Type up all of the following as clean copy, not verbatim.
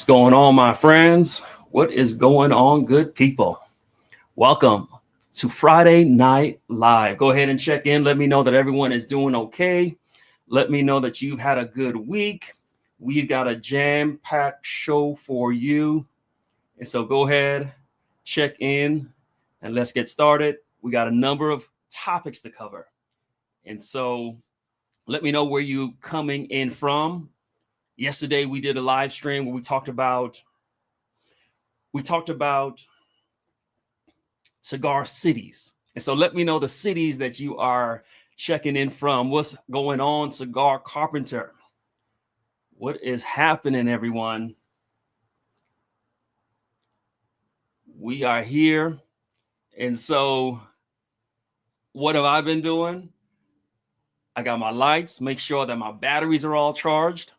going on, my friends? What is going on, good people? Welcome to Friday Night Live. Go ahead and check in. Let me know that everyone is doing okay. Let me know that you've had a good week. We've got a jam-packed show for you. And so go ahead, check in, and let's get started. We got a number of topics to cover. And so let me know where you coming in from. Yesterday we did a live stream where we talked about cigar cities. And so let me know the cities that you are checking in from. What's going on, Cigar Carpenter? What is happening, everyone? We are here. And so what have I been doing? I got my lights, make sure that my batteries are all charged.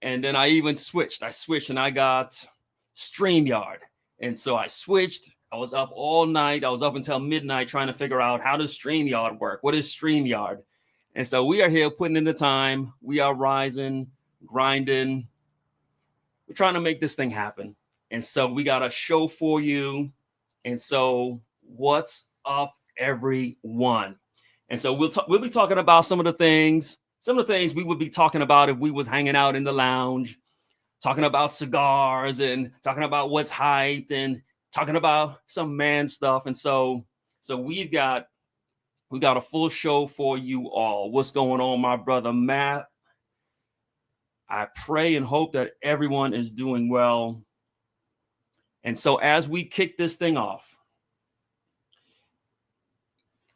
And then I even switched. I switched and I got StreamYard. And so I switched. I was up all night. I was up until midnight trying to figure out how does StreamYard work? What is StreamYard? And so we are here putting in the time. We are rising, grinding. We're trying to make this thing happen. And so we got a show for you. And so what's up, everyone? And so we'll be talking about some of the things we would be talking about if we was hanging out in the lounge, talking about cigars and talking about what's hyped and talking about some man stuff. And so we got a full show for you all. What's going on, my brother Matt? I pray and hope that everyone is doing well. And so as we kick this thing off,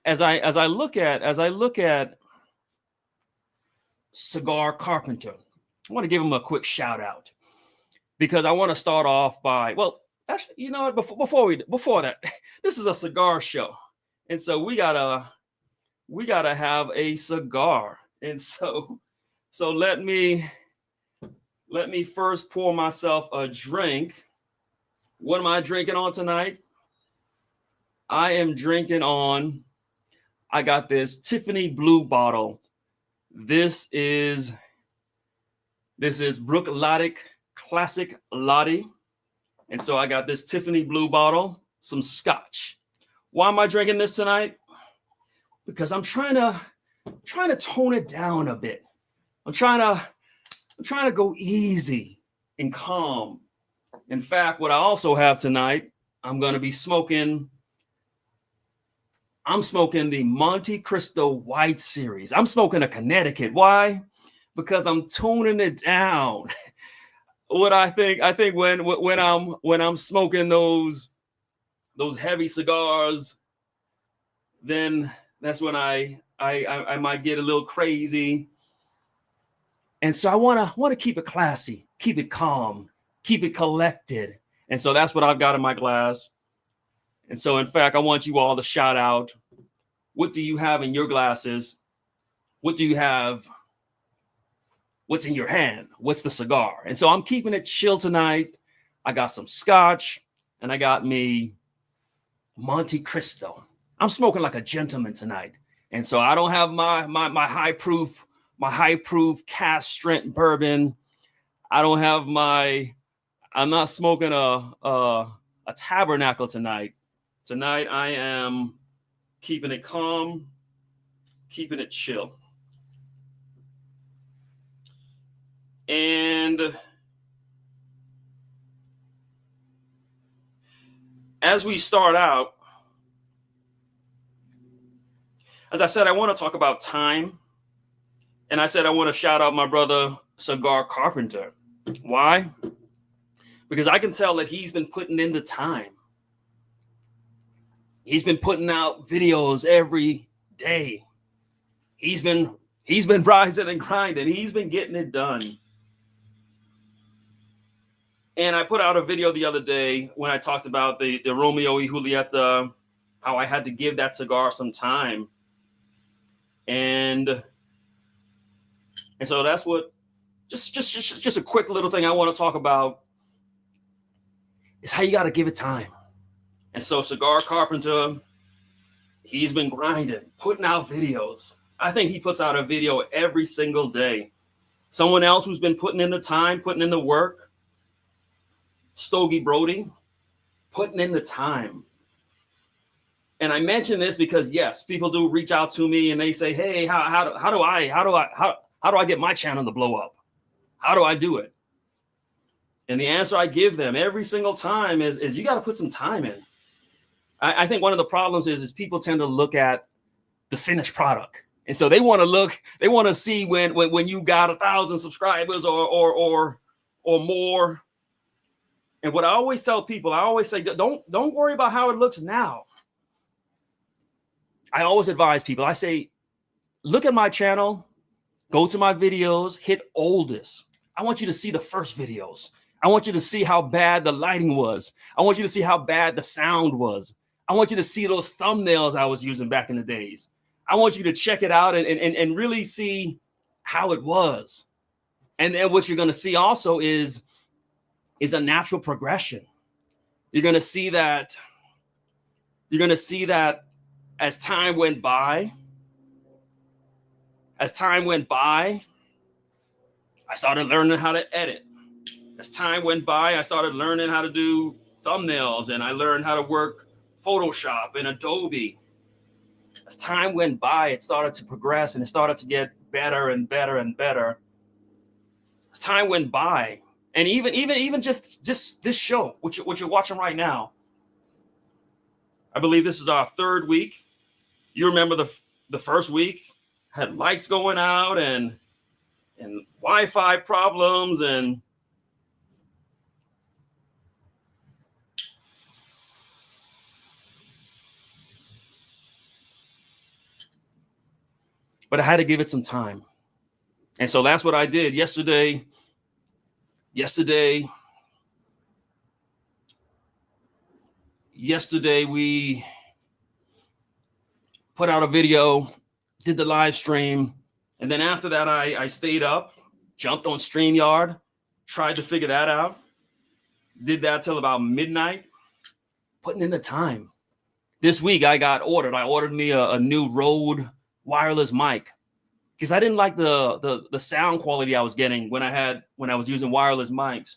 as I look at Cigar Carpenter, I want to give him a quick shout out because I want to start off by, well, actually, you know what, before that, this is a cigar show. And so we gotta have a cigar. And so let me first pour myself a drink. What am I drinking on tonight? I got this Tiffany blue bottle. This is Brooklotic Classic Lottie. And so I got this Tiffany blue bottle, some scotch. Why am I drinking this tonight? Because I'm trying to tone it down a bit. I'm trying to go easy and calm. In fact, what I also have tonight, I'm smoking the Monte Cristo White Series. I'm smoking a Connecticut. Why? Because I'm toning it down. What I think when I'm smoking those heavy cigars, then that's when I might get a little crazy. And so I want to keep it classy, keep it calm, keep it collected. And so that's what I've got in my glass. And so, in fact, I want you all to shout out, what do you have in your glasses? What do you have? What's in your hand? What's the cigar? And so I'm keeping it chill tonight. I got some scotch and I got me Monte Cristo. I'm smoking like a gentleman tonight. And so I don't have my high proof cast strength bourbon. I'm not smoking a Tabernacle tonight. Tonight, I am keeping it calm, keeping it chill. And as we start out, as I said, I want to talk about time. And I said I want to shout out my brother, Cigar Carpenter. Why? Because I can tell that he's been putting in the time. He's been putting out videos every day. He's been rising and grinding. He's been getting it done. And I put out a video the other day when I talked about the Romeo y Julieta, how I had to give that cigar some time. And so that's what, just a quick little thing I want to talk about is how you got to give it time. And so Cigar Carpenter, he's been grinding, putting out videos. I think he puts out a video every single day. Someone else who's been putting in the time, putting in the work, Stogie Brody, putting in the time. And I mention this because yes, people do reach out to me and they say, "Hey, how do I get my channel to blow up? How do I do it?" And the answer I give them every single time is you got to put some time in. I think one of the problems is people tend to look at the finished product. And so they want to see when you got 1,000 subscribers or more. And what I always tell people, I always say, don't worry about how it looks now. I always advise people, I say, look at my channel, go to my videos, hit oldest. I want you to see the first videos. I want you to see how bad the lighting was. I want you to see how bad the sound was. I want you to see those thumbnails I was using back in the days. I want you to check it out and really see how it was. And then what you're going to see also is a natural progression. You're going to see that as time went by, I started learning how to edit. As time went by, I started learning how to do thumbnails, and I learned how to work Photoshop and Adobe. As time went by, it started to progress and it started to get better and better and better. As time went by, and even just this show, what you're watching right now, I believe this is our third week. You remember the first week had lights going out and Wi-Fi problems but I had to give it some time. And so that's what I did yesterday. Yesterday, we put out a video, did the live stream. And then after that, I stayed up, jumped on StreamYard, tried to figure that out. Did that till about midnight, putting in the time. This week I ordered me a new Rode wireless mic because I didn't like the sound quality I was getting when I was using wireless mics.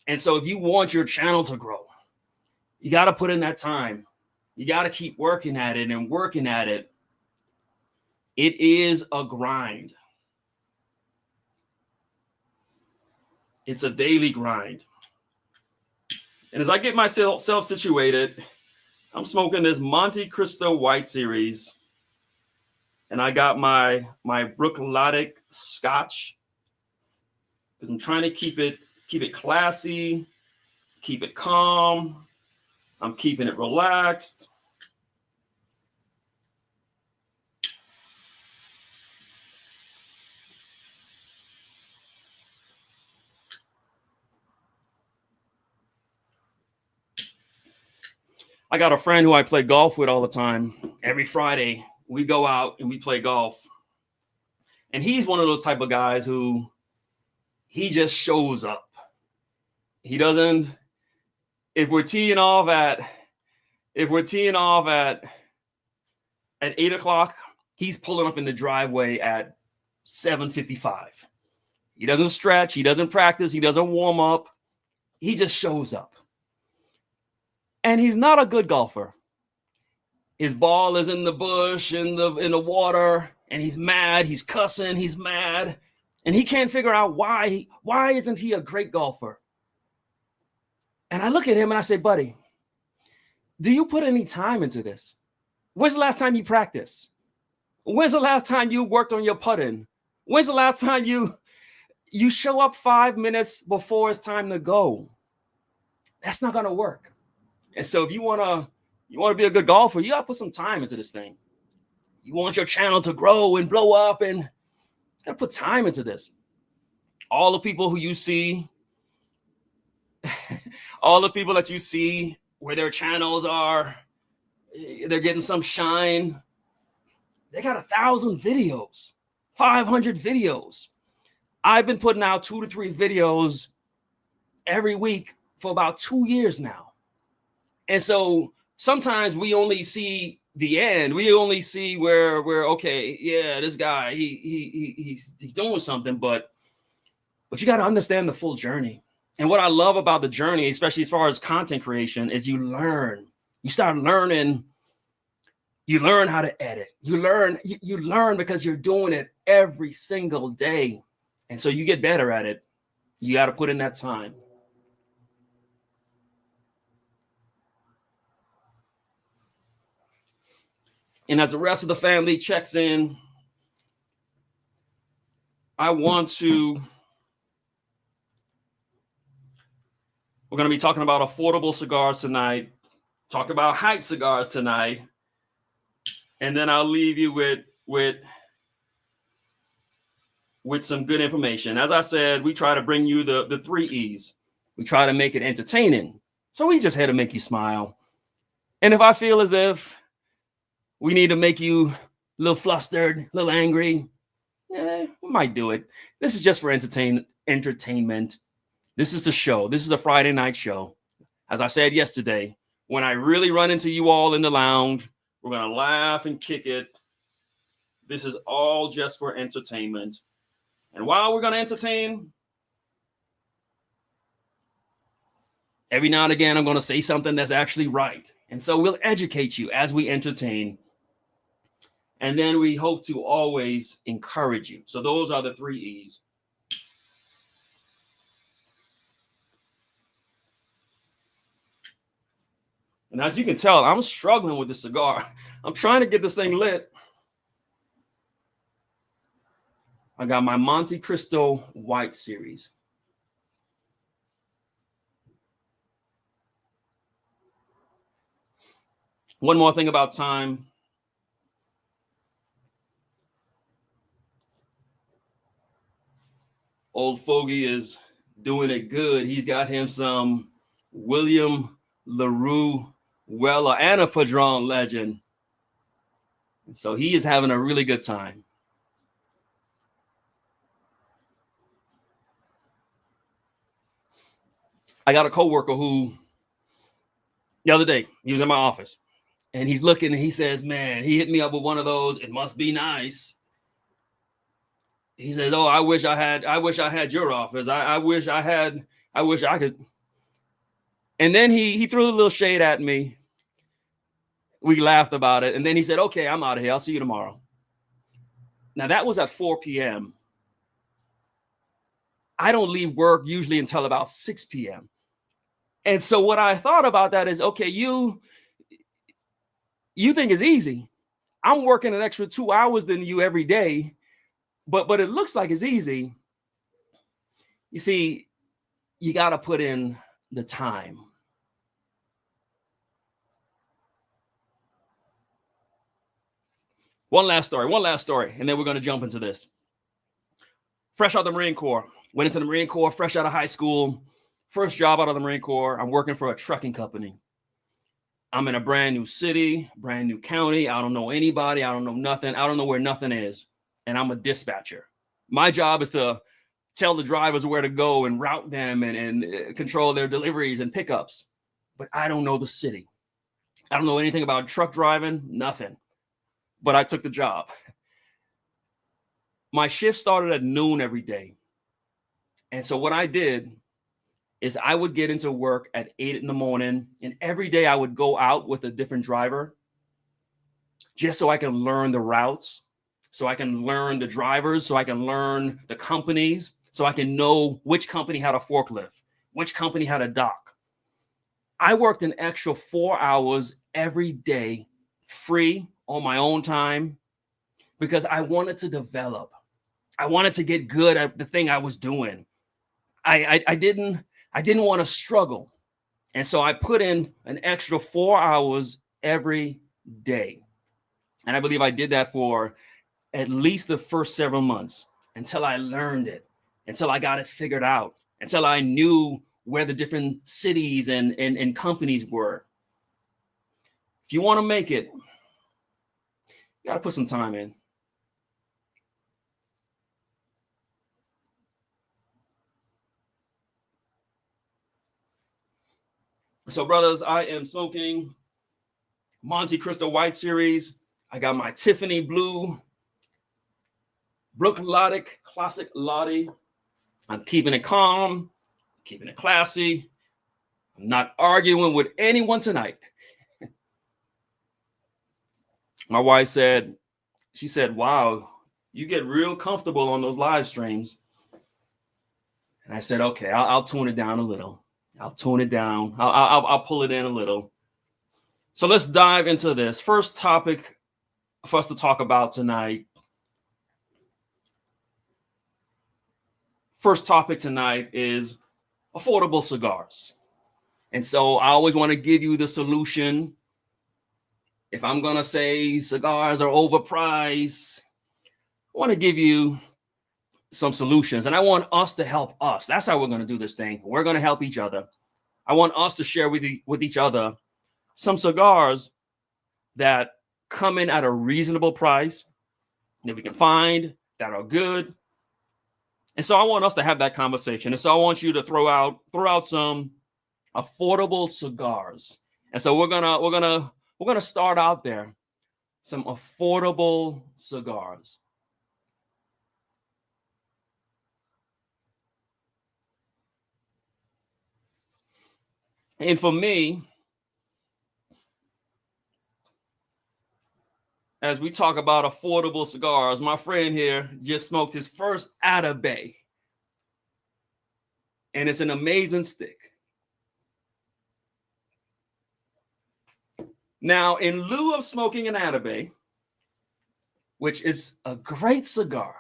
And so if you want your channel to grow, you got to put in that time. You got to keep working at it and working at it. It is a grind. It's a daily grind. And as I get myself situated, I'm smoking this Monte Cristo White Series. And I got my Brooklotic Scotch because I'm trying to keep it classy, keep it calm. I'm keeping it relaxed. I got a friend who I play golf with all the time. Every Friday, we go out and we play golf. And he's one of those type of guys who he just shows up. He doesn't, if we're teeing off at 8 o'clock, he's pulling up in the driveway at 7:55. He doesn't stretch, he doesn't practice, he doesn't warm up. He just shows up. And he's not a good golfer. His ball is in the bush, in the water, and he's mad, he's cussing, he's mad, and he can't figure out why isn't he a great golfer? And I look at him and I say, buddy, do you put any time into this? When's the last time you practiced? When's the last time you worked on your putting? When's the last time you show up 5 minutes before it's time to go? That's not going to work. And so if you want to be a good golfer, you got to put some time into this thing. You want your channel to grow and blow up, and you got to put time into this. All the people who you see, all the people that you see where their channels are, they're getting some shine. They got 1,000 videos, 500 videos. I've been putting out 2 to 3 videos every week for about 2 years now. And so sometimes we only see the end. We only see where we're okay. Yeah, this guy, he's doing something, but you got to understand the full journey. And what I love about the journey, especially as far as content creation, is you learn. You start learning. You learn how to edit. You learn because you're doing it every single day. And so you get better at it. You got to put in that time. And as the rest of the family checks in, we're going to be talking about affordable cigars tonight, talk about hype cigars tonight, and then I'll leave you with some good information. As I said, we try to bring you the 3 E's. We try to make it entertaining. So we just had to make you smile. And if I feel as if we need to make you a little flustered, a little angry, we might do it. This is just for entertainment. This is the show. This is a Friday night show. As I said yesterday, when I really run into you all in the lounge, we're going to laugh and kick it. This is all just for entertainment. And while we're going to entertain, every now and again, I'm going to say something that's actually right. And so we'll educate you as we entertain. And then we hope to always encourage you. So those are the 3 E's. And as you can tell, I'm struggling with the cigar. I'm trying to get this thing lit. I got my Monte Cristo White Series. One more thing about time. Old Fogey is doing it good. He's got him some William LaRue Weller and a Padron legend. And so he is having a really good time. I got a coworker who the other day, he was in my office and he's looking and he says, man, he hit me up with one of those. It must be nice. He says, oh, I wish I had your office. I wish I could. And then he threw a little shade at me. We laughed about it. And then he said, okay, I'm out of here. I'll see you tomorrow. Now that was at 4 p.m. I don't leave work usually until about 6 p.m. And so what I thought about that is, okay, you think it's easy. I'm working an extra 2 hours than you every day, but it looks like it's easy. You see, you got to put in the time. One last story, and then we're going to jump into this. Fresh out of the Marine Corps, went into the Marine Corps, fresh out of high school, first job out of the Marine Corps. I'm working for a trucking company. I'm in a brand new city, brand new county. I don't know anybody. I don't know nothing. I don't know where nothing is. And I'm a dispatcher. My job is to tell the drivers where to go and route them and control their deliveries and pickups. But I don't know the city. I don't know anything about truck driving, nothing. But I took the job. My shift started at noon every day. And so what I did is I would get into work at 8 in the morning, and every day I would go out with a different driver just so I can learn the routes, so I can learn the drivers, so I can learn the companies, so I can know which company had a forklift, which company had a dock. I worked an extra 4 hours every day, free on my own time, because I wanted to develop. I wanted to get good at the thing I was doing. I didn't want to struggle. And so I put in an extra 4 hours every day. And I believe I did that for at least the first several months until I learned it, until I got it figured out, until I knew where the different cities and companies were. If you want to make it, you got to put some time in. So, brothers, I am smoking Monte Cristo White Series. I got my Tiffany Blue Brooklotic Classic Lottie. I'm keeping it calm, keeping it classy. I'm not arguing with anyone tonight. My wife said, wow, you get real comfortable on those live streams. And I said, okay, I'll tune it down a little. I'll tune it down. I'll pull it in a little. So let's dive into this. First topic for us to talk about tonight. First topic tonight is affordable cigars. And so I always want to give you the solution. If I'm going to say cigars are overpriced, I want to give you some solutions, and I want us to help us. That's how we're going to do this thing. We're going to help each other. I want us to share with each other some cigars that come in at a reasonable price that we can find that are good. And so I want us to have that conversation. And so I want you to throw out some affordable cigars. And so we're gonna start out there. Some affordable cigars. And for me, as we talk about affordable cigars, my friend here just smoked his first Atabey. And it's an amazing stick. Now, in lieu of smoking an Atabey, which is a great cigar,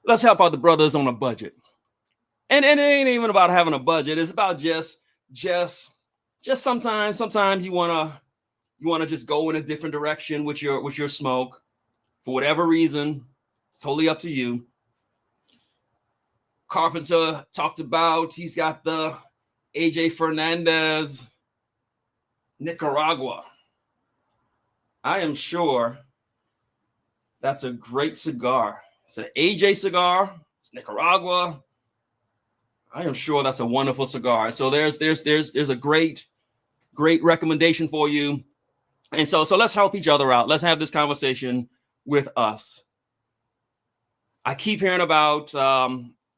let's help out the brothers on a budget. And it ain't even about having a budget. It's about just sometimes you wanna just go in a different direction with your smoke for whatever reason. It's totally up to you. Carpenter talked about he's got the AJ Fernandez Nicaragua. I am sure that's a great cigar. It's an AJ cigar. It's Nicaragua. I am sure that's a wonderful cigar. So there's a great recommendation for you. And so let's help each other out. Let's have this conversation with us. I keep hearing about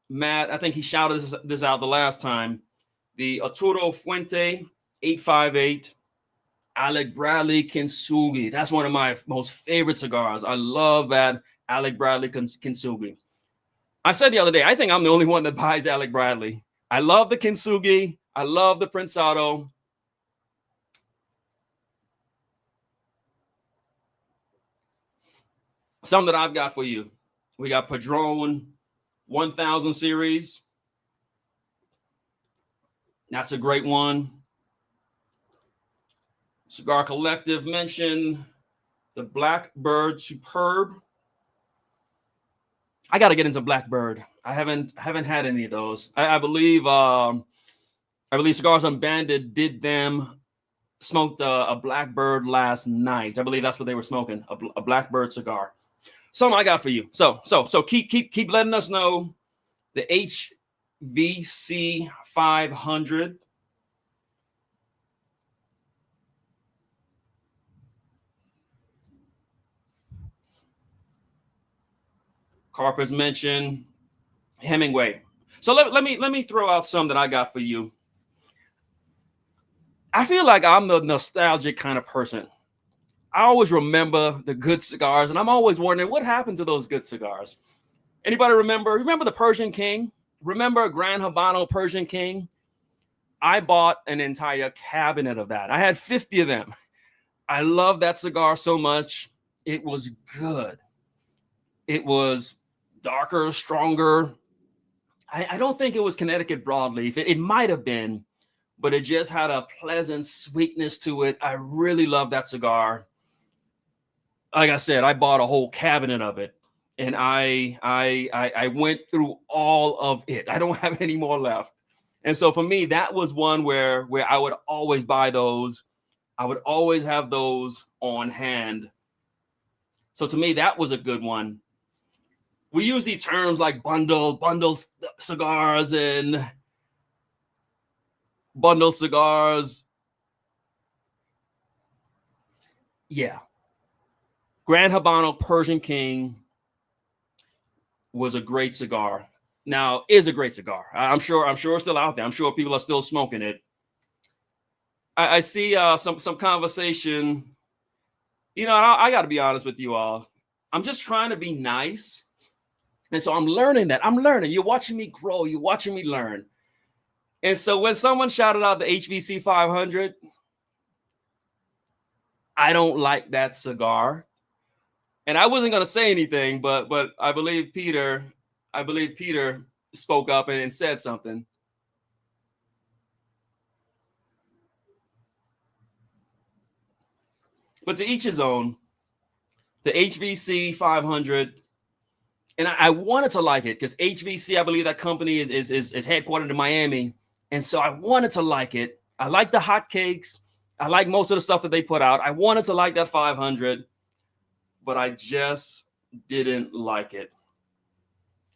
Matt. I think he shouted this out the last time. The Arturo Fuente 858 Alec Bradley Kintsugi. That's one of my most favorite cigars. I love that Alec Bradley Kintsugi. I said the other day, I think I'm the only one that buys Alec Bradley. I love the Kintsugi. I love the Prensado. Some that I've got for you. We got Padron 1000 series. That's a great one. Cigar Collective mentioned the Blackbird Superb. I got to get into Blackbird. I haven't had any of those. I believe Cigars Unbanded did them. Smoked a Blackbird last night. I believe that's what they were smoking, a Blackbird cigar. Something I got for you. So keep letting us know. The HVC 500. Carper's mentioned Hemingway. So let me throw out some that I got for you. I feel like I'm the nostalgic kind of person. I always remember the good cigars, and I'm always wondering what happened to those good cigars. Anybody remember the Persian King? Remember Grand Habano Persian King? I bought an entire cabinet of that. I had 50 of them. I love that cigar so much. It was good. It was darker, stronger. I don't think it was Connecticut broadleaf. It might have been, but it just had a pleasant sweetness to it. I really love that cigar. Like I said, I bought a whole cabinet of it, and I went through all of it. I don't have any more left. And so for me, that was one where I would always buy those. I would always have those on hand. So to me, that was a good one. We use these terms like bundle cigars and bundle cigars. Yeah. Grand Habano Persian King was a great cigar. Now, is a great cigar. I'm sure it's still out there. I'm sure people are still smoking it. I see some conversation. You know, I got to be honest with you all. I'm just trying to be nice. And so I'm learning that. I'm learning. You're watching me grow. You're watching me learn. And so when someone shouted out the HVC 500, I don't like that cigar. And I wasn't going to say anything, but I believe Peter spoke up and said something. But to each his own. The HVC 500, and I wanted to like it because HVC, I believe that company is headquartered in Miami, and so I wanted to like it. I like the hotcakes. I like most of the stuff that they put out. I wanted to like that 500, but I just didn't like it.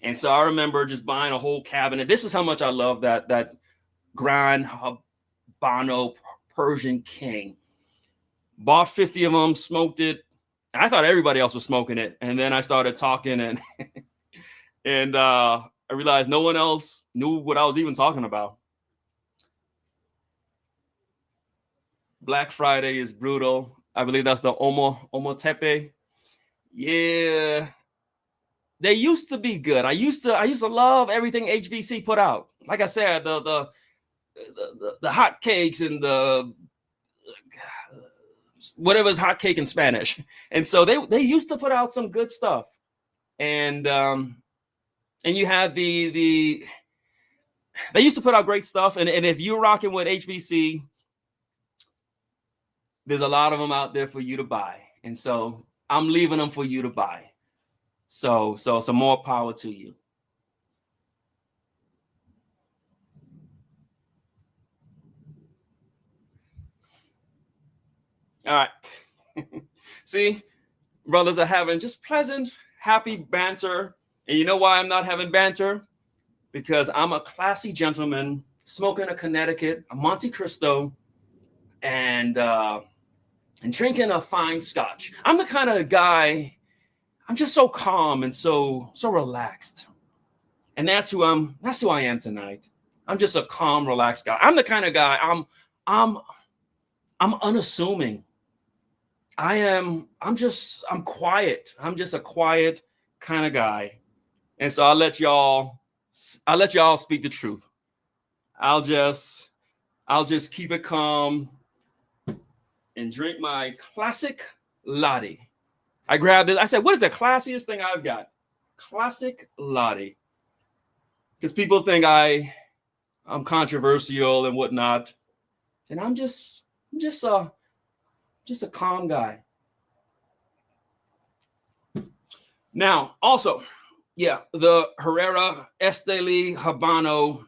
And so I remember just buying a whole cabinet. This is how much I love that Grand Habano Persian King. Bought 50 of them, smoked it. I thought everybody else was smoking it. And then I started talking and I realized no one else knew what I was even talking about. Black Friday is brutal. I believe that's the Omotepe. Yeah. They used to be good. I used to love everything HVC put out. Like I said, the hot cakes and the whatever's hot cake in Spanish. And so they used to put out some good stuff. And you had they used to put out great stuff. And if you're rocking with HVC, there's a lot of them out there for you to buy. And so I'm leaving them for you to buy. So some more power to you. All right. See, brothers are having just pleasant, happy banter. And you know why I'm not having banter? Because I'm a classy gentleman smoking a Connecticut, a Monte Cristo, and drinking a fine scotch. I'm the kind of guy, I'm just so calm and so relaxed. And that's who I am tonight. I'm just a calm, relaxed guy. I'm the kind of guy, I'm unassuming. I'm quiet. I'm just a quiet kind of guy. And so I'll let y'all speak the truth. I'll just keep it calm and drink my classic latte. I grabbed it. I said, what is the classiest thing I've got? Classic latte. Because people think I'm controversial and whatnot. And I'm just a calm guy. Now, also, yeah, the Herrera Esteli Habano.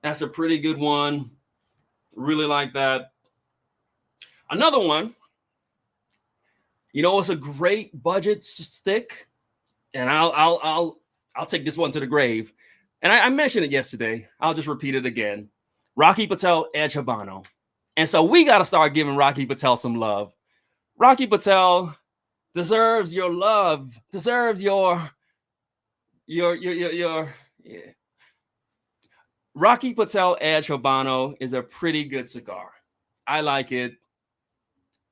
That's a pretty good one. Really like that. Another one, you know, it's a great budget stick, and I'll take this one to the grave. And I mentioned it yesterday. I'll just repeat it again. Rocky Patel Edge Habano. And so we got to start giving Rocky Patel some love. Rocky Patel deserves your love, deserves your yeah. Rocky Patel Edge Habano is a pretty good cigar. I like it.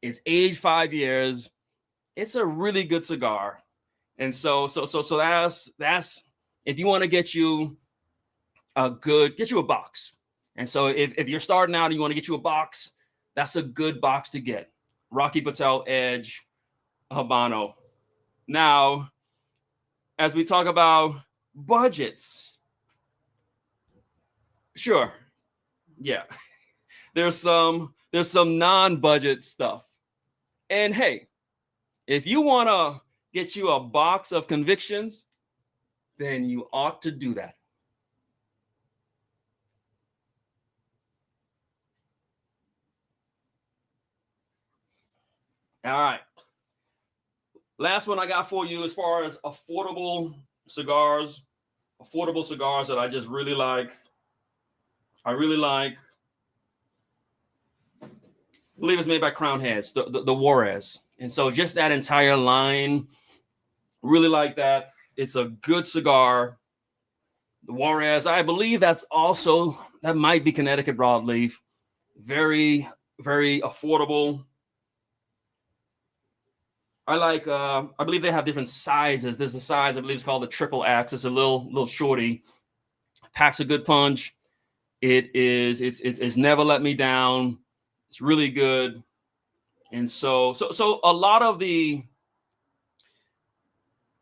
It's aged 5 years. It's a really good cigar. And so that's if you want to get you a box. And so if you're starting out and you want to get you a box, that's a good box to get. Rocky Patel Edge Habano. Now, as we talk about budgets, sure, yeah, there's some non-budget stuff. And hey, if you want to get you a box of convictions, then you ought to do that. All right. Last one I got for you as far as affordable cigars that I just really like. I believe it's made by Crown Heads, the Juarez. And so just that entire line, really like that. It's a good cigar. The Juarez, I believe that might be Connecticut broadleaf. Very, very affordable. I believe they have different sizes. There's a size, I believe it's called the triple X. It's a little shorty. Packs a good punch. It's never let me down. It's really good. And so a lot of the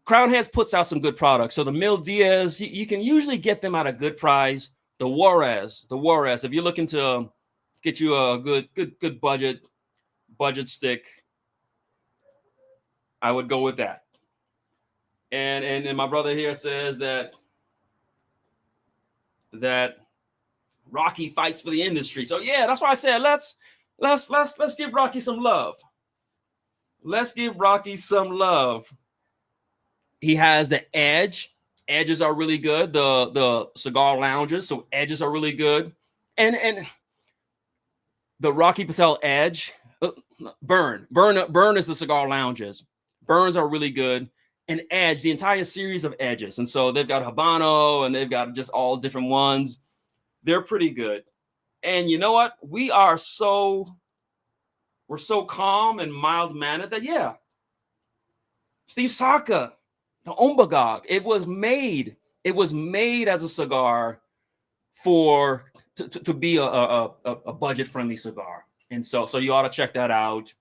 Crown Heads puts out some good products. So the Mil Diaz, you can usually get them at a good price. The Juarez, if you're looking to get you a good budget stick, I would go with that. And my brother here says that Rocky fights for the industry. So yeah, that's why I said let's give Rocky some love. Let's give Rocky some love. He has the Edge. Edges are really good. The cigar lounges, so edges are really good. And the Rocky Patel Edge, Burn is the cigar lounges. Burns are really good. And Edge, the entire series of Edges. And so they've got Habano and they've got just all different ones. They're pretty good. And you know what? We're so calm and mild-mannered that, yeah, Steve Saka, the Ombagog, it was made as a cigar to be a budget-friendly cigar. And so you ought to check that out.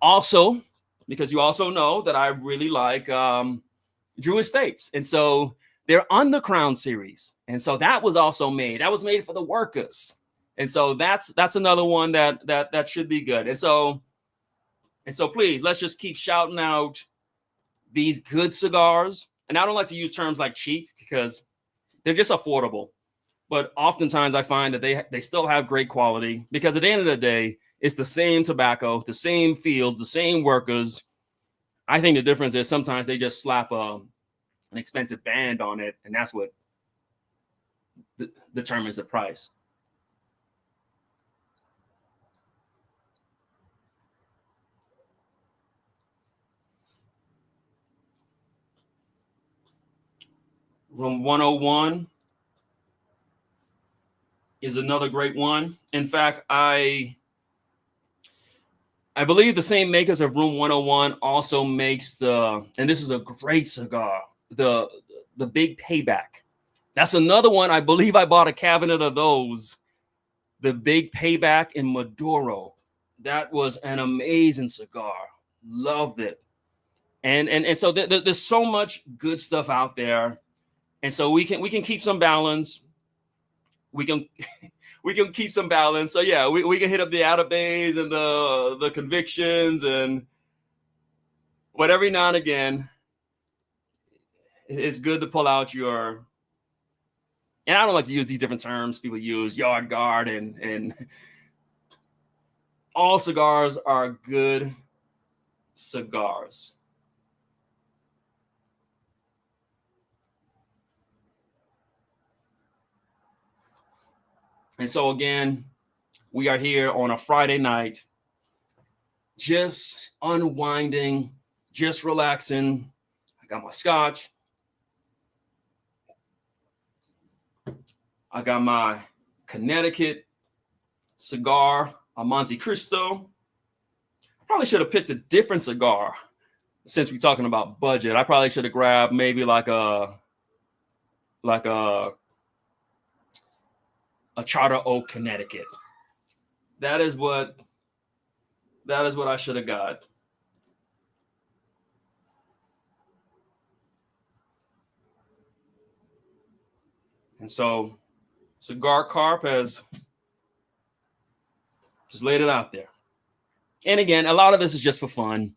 Also, because you also know that I really like Drew Estates. And so they're on the Crown series. And so that was also made. That was made for the workers. And so that's another one that should be good. And so please, let's just keep shouting out these good cigars. And I don't like to use terms like cheap because they're just affordable. But oftentimes I find that they still have great quality because at the end of the day, it's the same tobacco, the same field, the same workers. I think the difference is sometimes they just slap an expensive band on it, and that's what determines the price. Room 101 is another great one. In fact, I believe the same makers of Room 101 also makes and this is a great cigar, the Big Payback. That's another one. I believe I bought a cabinet of those. The Big Payback in Maduro. That was an amazing cigar. Loved it. And so there's so much good stuff out there. And so we can keep some balance. We can keep some balance. So yeah, we can hit up the Atabays and the Convictions but every now and again, it's good to pull out your, and I don't like to use these different terms people use, yard guard and all cigars are good cigars. And so again, we are here on a Friday night, just unwinding, just relaxing. I got my scotch. I got my Connecticut cigar, a Monte Cristo. I probably should have picked a different cigar since we're talking about budget. I probably should have grabbed maybe like a Charter Oak Connecticut. That is what I should have got. And so Cigar Carp has just laid it out there. And again, a lot of this is just for fun.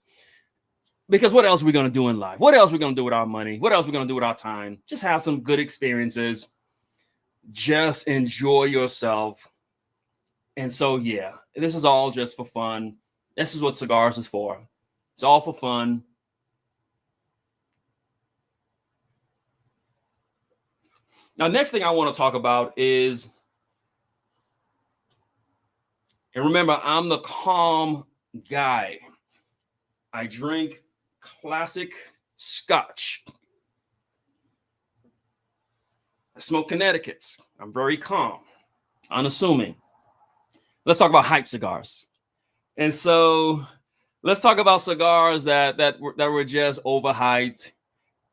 Because what else are we going to do in life? What else are we going to do with our money? What else are we going to do with our time? Just have some good experiences. Just enjoy yourself. And so, yeah, this is all just for fun. This is what cigars is for. It's all for fun. Now, next thing I want to talk about is And remember, I'm the calm guy. I drink classic Scotch. I smoke Connecticut's. I'm very calm, unassuming. Let's talk about hype cigars. And so let's talk about cigars that were just overhyped.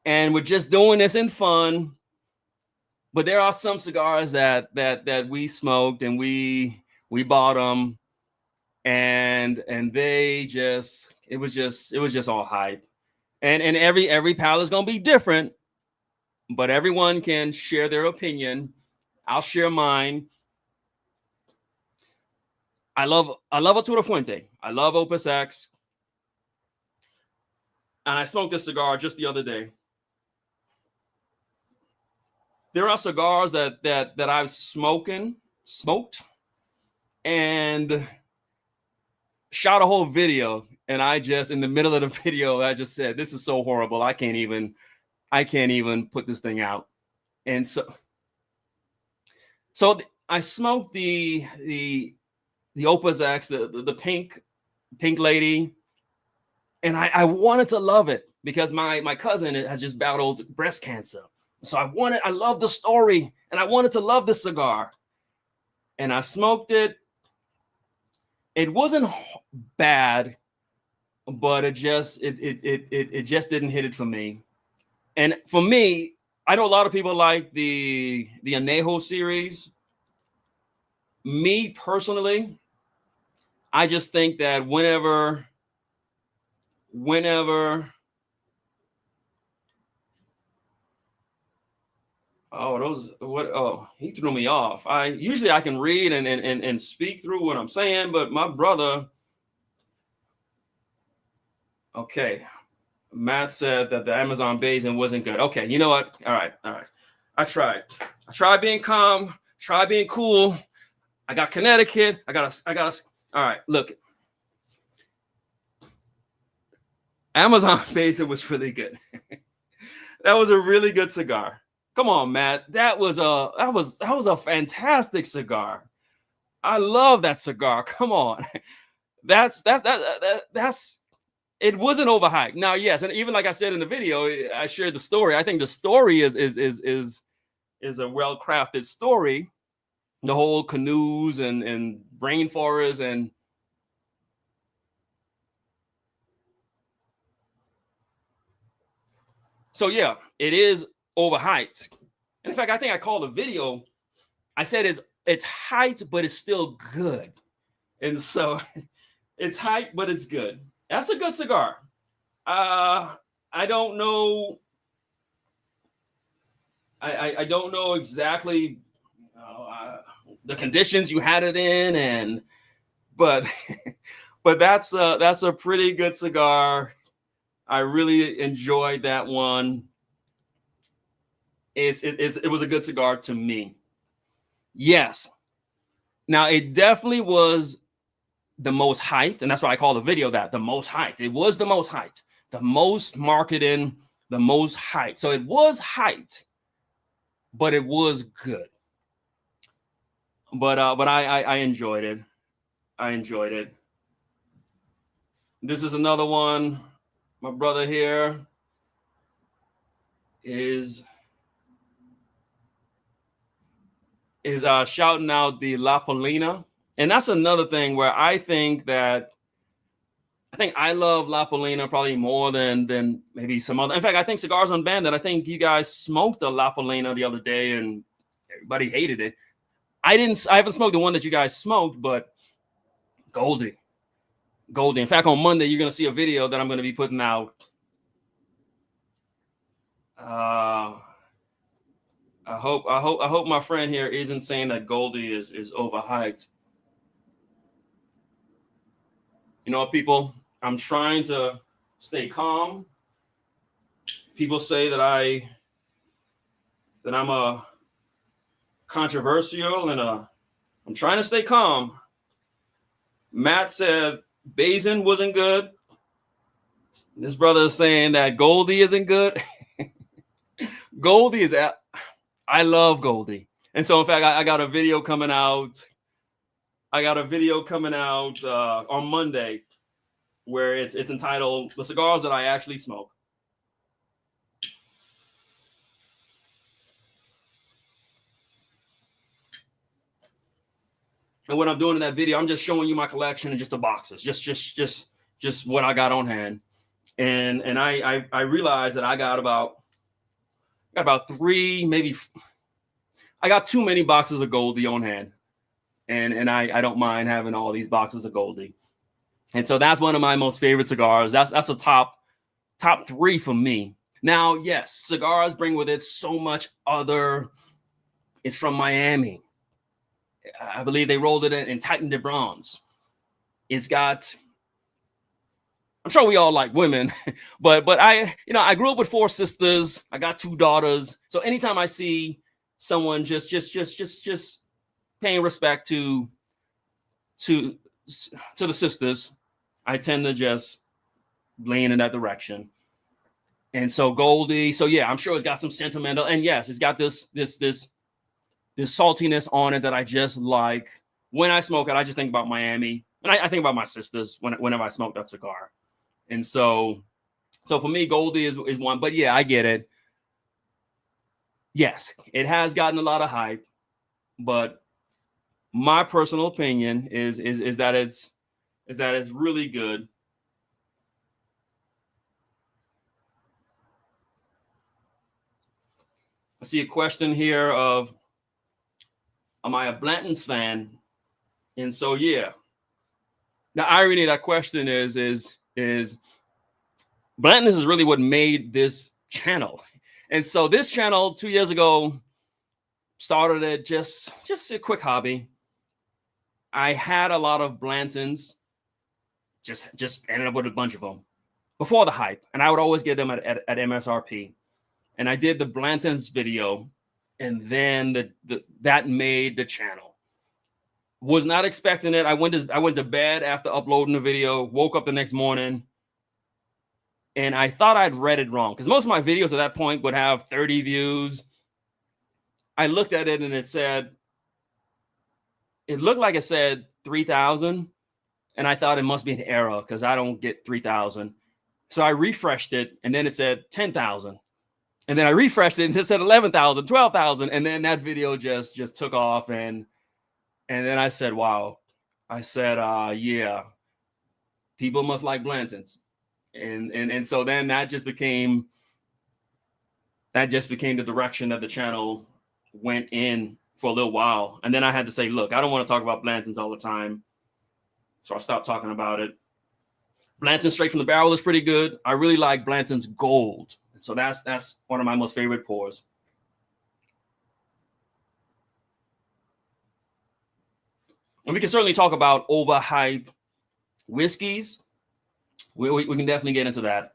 And we're just doing this in fun. But there are some cigars that we smoked and we bought them, and they just it was just all hype. And every palate is gonna be different, but everyone can share their opinion. I'll share mine. I love Arturo Fuente. I love Opus X. And I smoked this cigar just the other day. There are cigars that I've smoked, and shot a whole video, and I just, in the middle of the video, I just said, "This is so horrible. I can't even put this thing out." And so I smoked the Opus X, the pink lady, and I wanted to love it because my cousin has just battled breast cancer. So I love the story, and I wanted to love this cigar. And I smoked it. It wasn't bad, but it just didn't hit it for me. And for me, I know a lot of people like the Añejo series. Me personally, I just think that whenever he threw me off. I usually can read and speak through what I'm saying, but my brother. Okay. Matt said that the Amazon basin wasn't good. Okay, you know what? All right. I tried being calm, try being cool. I got Connecticut. I got all right, look. Amazon basin was really good. That was a really good cigar. Come on, Matt. That was a fantastic cigar. I love that cigar. Come on. That's it wasn't overhyped. Now, yes, and even like I said in the video, I shared the story. I think the story is a well-crafted story. The whole canoes and rainforests and so yeah, it is overhyped. And in fact, I think I called the video. I said it's hyped, but it's still good. And so it's hyped, but it's good. That's a good cigar. I don't know. I don't know exactly the conditions you had it in, but that's a pretty good cigar. I really enjoyed that one. It was a good cigar to me. Yes. Now it definitely was the most hyped, and that's why I call the video that the most hyped. It was the most hyped, the most marketing, the most hyped. So it was hyped, but it was good. But I enjoyed it. I enjoyed it. This is another one. My brother here is shouting out the La Polina. And that's another thing where I think I love La Polina probably more than maybe some other. In fact, I think Cigars Unbanded, I think you guys smoked a La Polina the other day and everybody hated it. I haven't smoked the one that you guys smoked, but Goldie. In fact, on Monday, you're going to see a video that I'm going to be putting out. I hope my friend here isn't saying that Goldie is overhyped. You know what, people? I'm trying to stay calm. People say that I'm a controversial and I'm trying to stay calm. Matt said Basin wasn't good. This brother is saying that Goldie isn't good. Goldie is I love Goldie. And so in fact, I got a video coming out. I got a video coming out on Monday where it's entitled "The Cigars That I Actually Smoke." And what I'm doing in that video, I'm just showing you my collection and just the boxes, just what I got on hand. And I realized that I got about three, maybe I got too many boxes of Goldie on hand. And I don't mind having all these boxes of Goldie. And so that's one of my most favorite cigars. That's a top three for me. Now, yes, cigars bring with it so much other. It's from Miami. I believe they rolled it in Titan de Bronze. It's got. I'm sure we all like women, but I grew up with 4 sisters. I got 2 daughters. So anytime I see someone just paying respect to the sisters, I tend to just lean in that direction. And so Goldie, so yeah, I'm sure it's got some sentimental, and yes, it's got this saltiness on it that I just like. When I smoke it, I just think about Miami, and I think about my sisters whenever I smoke that cigar. And so for me, Goldie is one. But yeah, I get it. Yes, it has gotten a lot of hype, but my personal opinion is that it's really good. I see a question here of, am I a Blanton's fan? And so yeah. The irony of that question is Blanton's is really what made this channel. And so this channel 2 years ago started it just a quick hobby. I had a lot of Blantons, just ended up with a bunch of them before the hype, and I would always get them at MSRP. And I did the Blantons video, and then that made the channel. Was not expecting it. I went to bed after uploading the video, woke up the next morning, and I thought I'd read it wrong, because most of my videos at that point would have 30 views. I looked at it and it looked like it said 3,000, and I thought it must be an error because I don't get 3,000. So I refreshed it, and then it said 10,000. And then I refreshed it and it said 11,000, 12,000, and then that video just took off. And then I said, wow. I said, yeah, people must like Blantons. And so then that just became the direction that the channel went in for a little while. And then I had to say, look, I don't want to talk about Blantons all the time. So I stopped talking about it. Blanton straight from the barrel is pretty good. I really like Blanton's Gold. So that's one of my most favorite pours. And we can certainly talk about overhyped whiskeys. We can definitely get into that.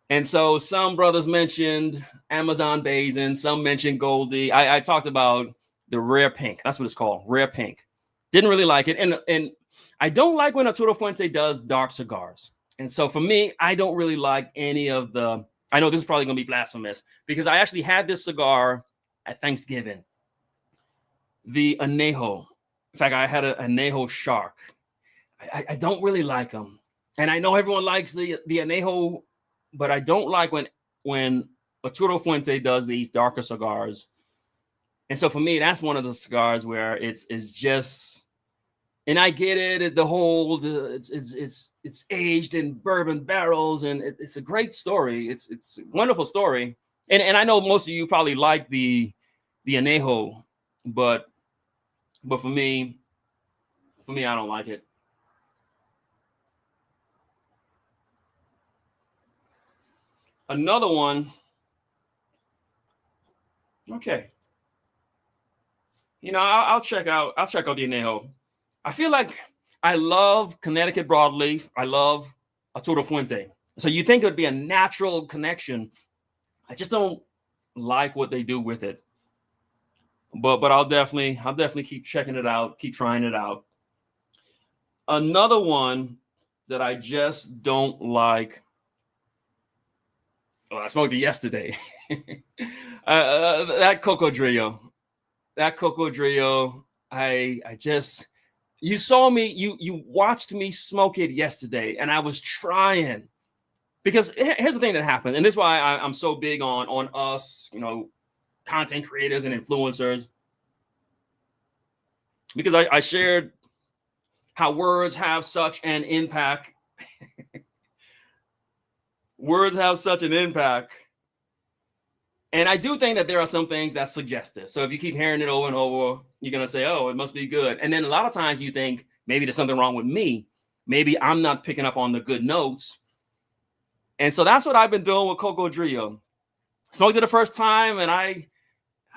And so some brothers mentioned Amazon Basin, some mentioned Goldie. I talked about the Rare Pink. That's what it's called, Rare Pink. Didn't really like it. And I don't like when Arturo Fuente does dark cigars. And so for me, I don't really like any of the, I know this is probably going to be blasphemous, because I actually had this cigar at Thanksgiving. The Añejo. In fact, I had an Añejo Shark. I don't really like them. And I know everyone likes the Añejo, but I don't like when Arturo Fuente does these darker cigars. And so for me, that's one of the cigars where it's just, and I get it, the whole, it's aged in bourbon barrels, and it's a great story. It's a wonderful story. And I know most of you probably like the Añejo, but for me, I don't like it. Another one. Okay. You know, I'll check out the Añejo. I feel like I love Connecticut broadleaf. I love Arturo Fuente. So you think it would be a natural connection. I just don't like what they do with it. But I'll definitely keep checking it out, keep trying it out. Another one that I just don't like. Oh, I smoked it yesterday. That Cocodrillo. I just, you saw me, you watched me smoke it yesterday, and I was trying. Because here's the thing that happened, and this is why I'm so big on us, content creators and influencers, because I shared how words have such an impact. Words have such an impact. And I do think that there are some things that's suggestive. So if you keep hearing it over and over, you're going to say, oh, it must be good. And then a lot of times you think maybe there's something wrong with me. Maybe I'm not picking up on the good notes. And so that's what I've been doing with Cocodrillo. Smoked it the first time, and I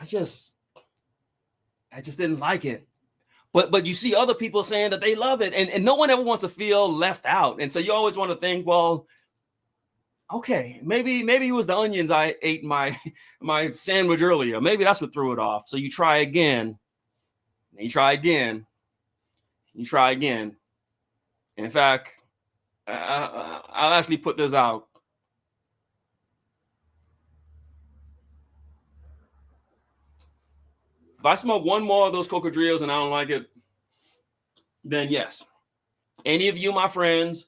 just didn't like it. But you see other people saying that they love it, and no one ever wants to feel left out. And so you always want to think, well, okay, maybe it was the onions I ate my sandwich earlier. Maybe that's what threw it off. So you try again, and you try again, you try again. In fact, I'll actually put this out. If I smoke one more of those Cocodrillos and I don't like it, then yes, any of you, my friends,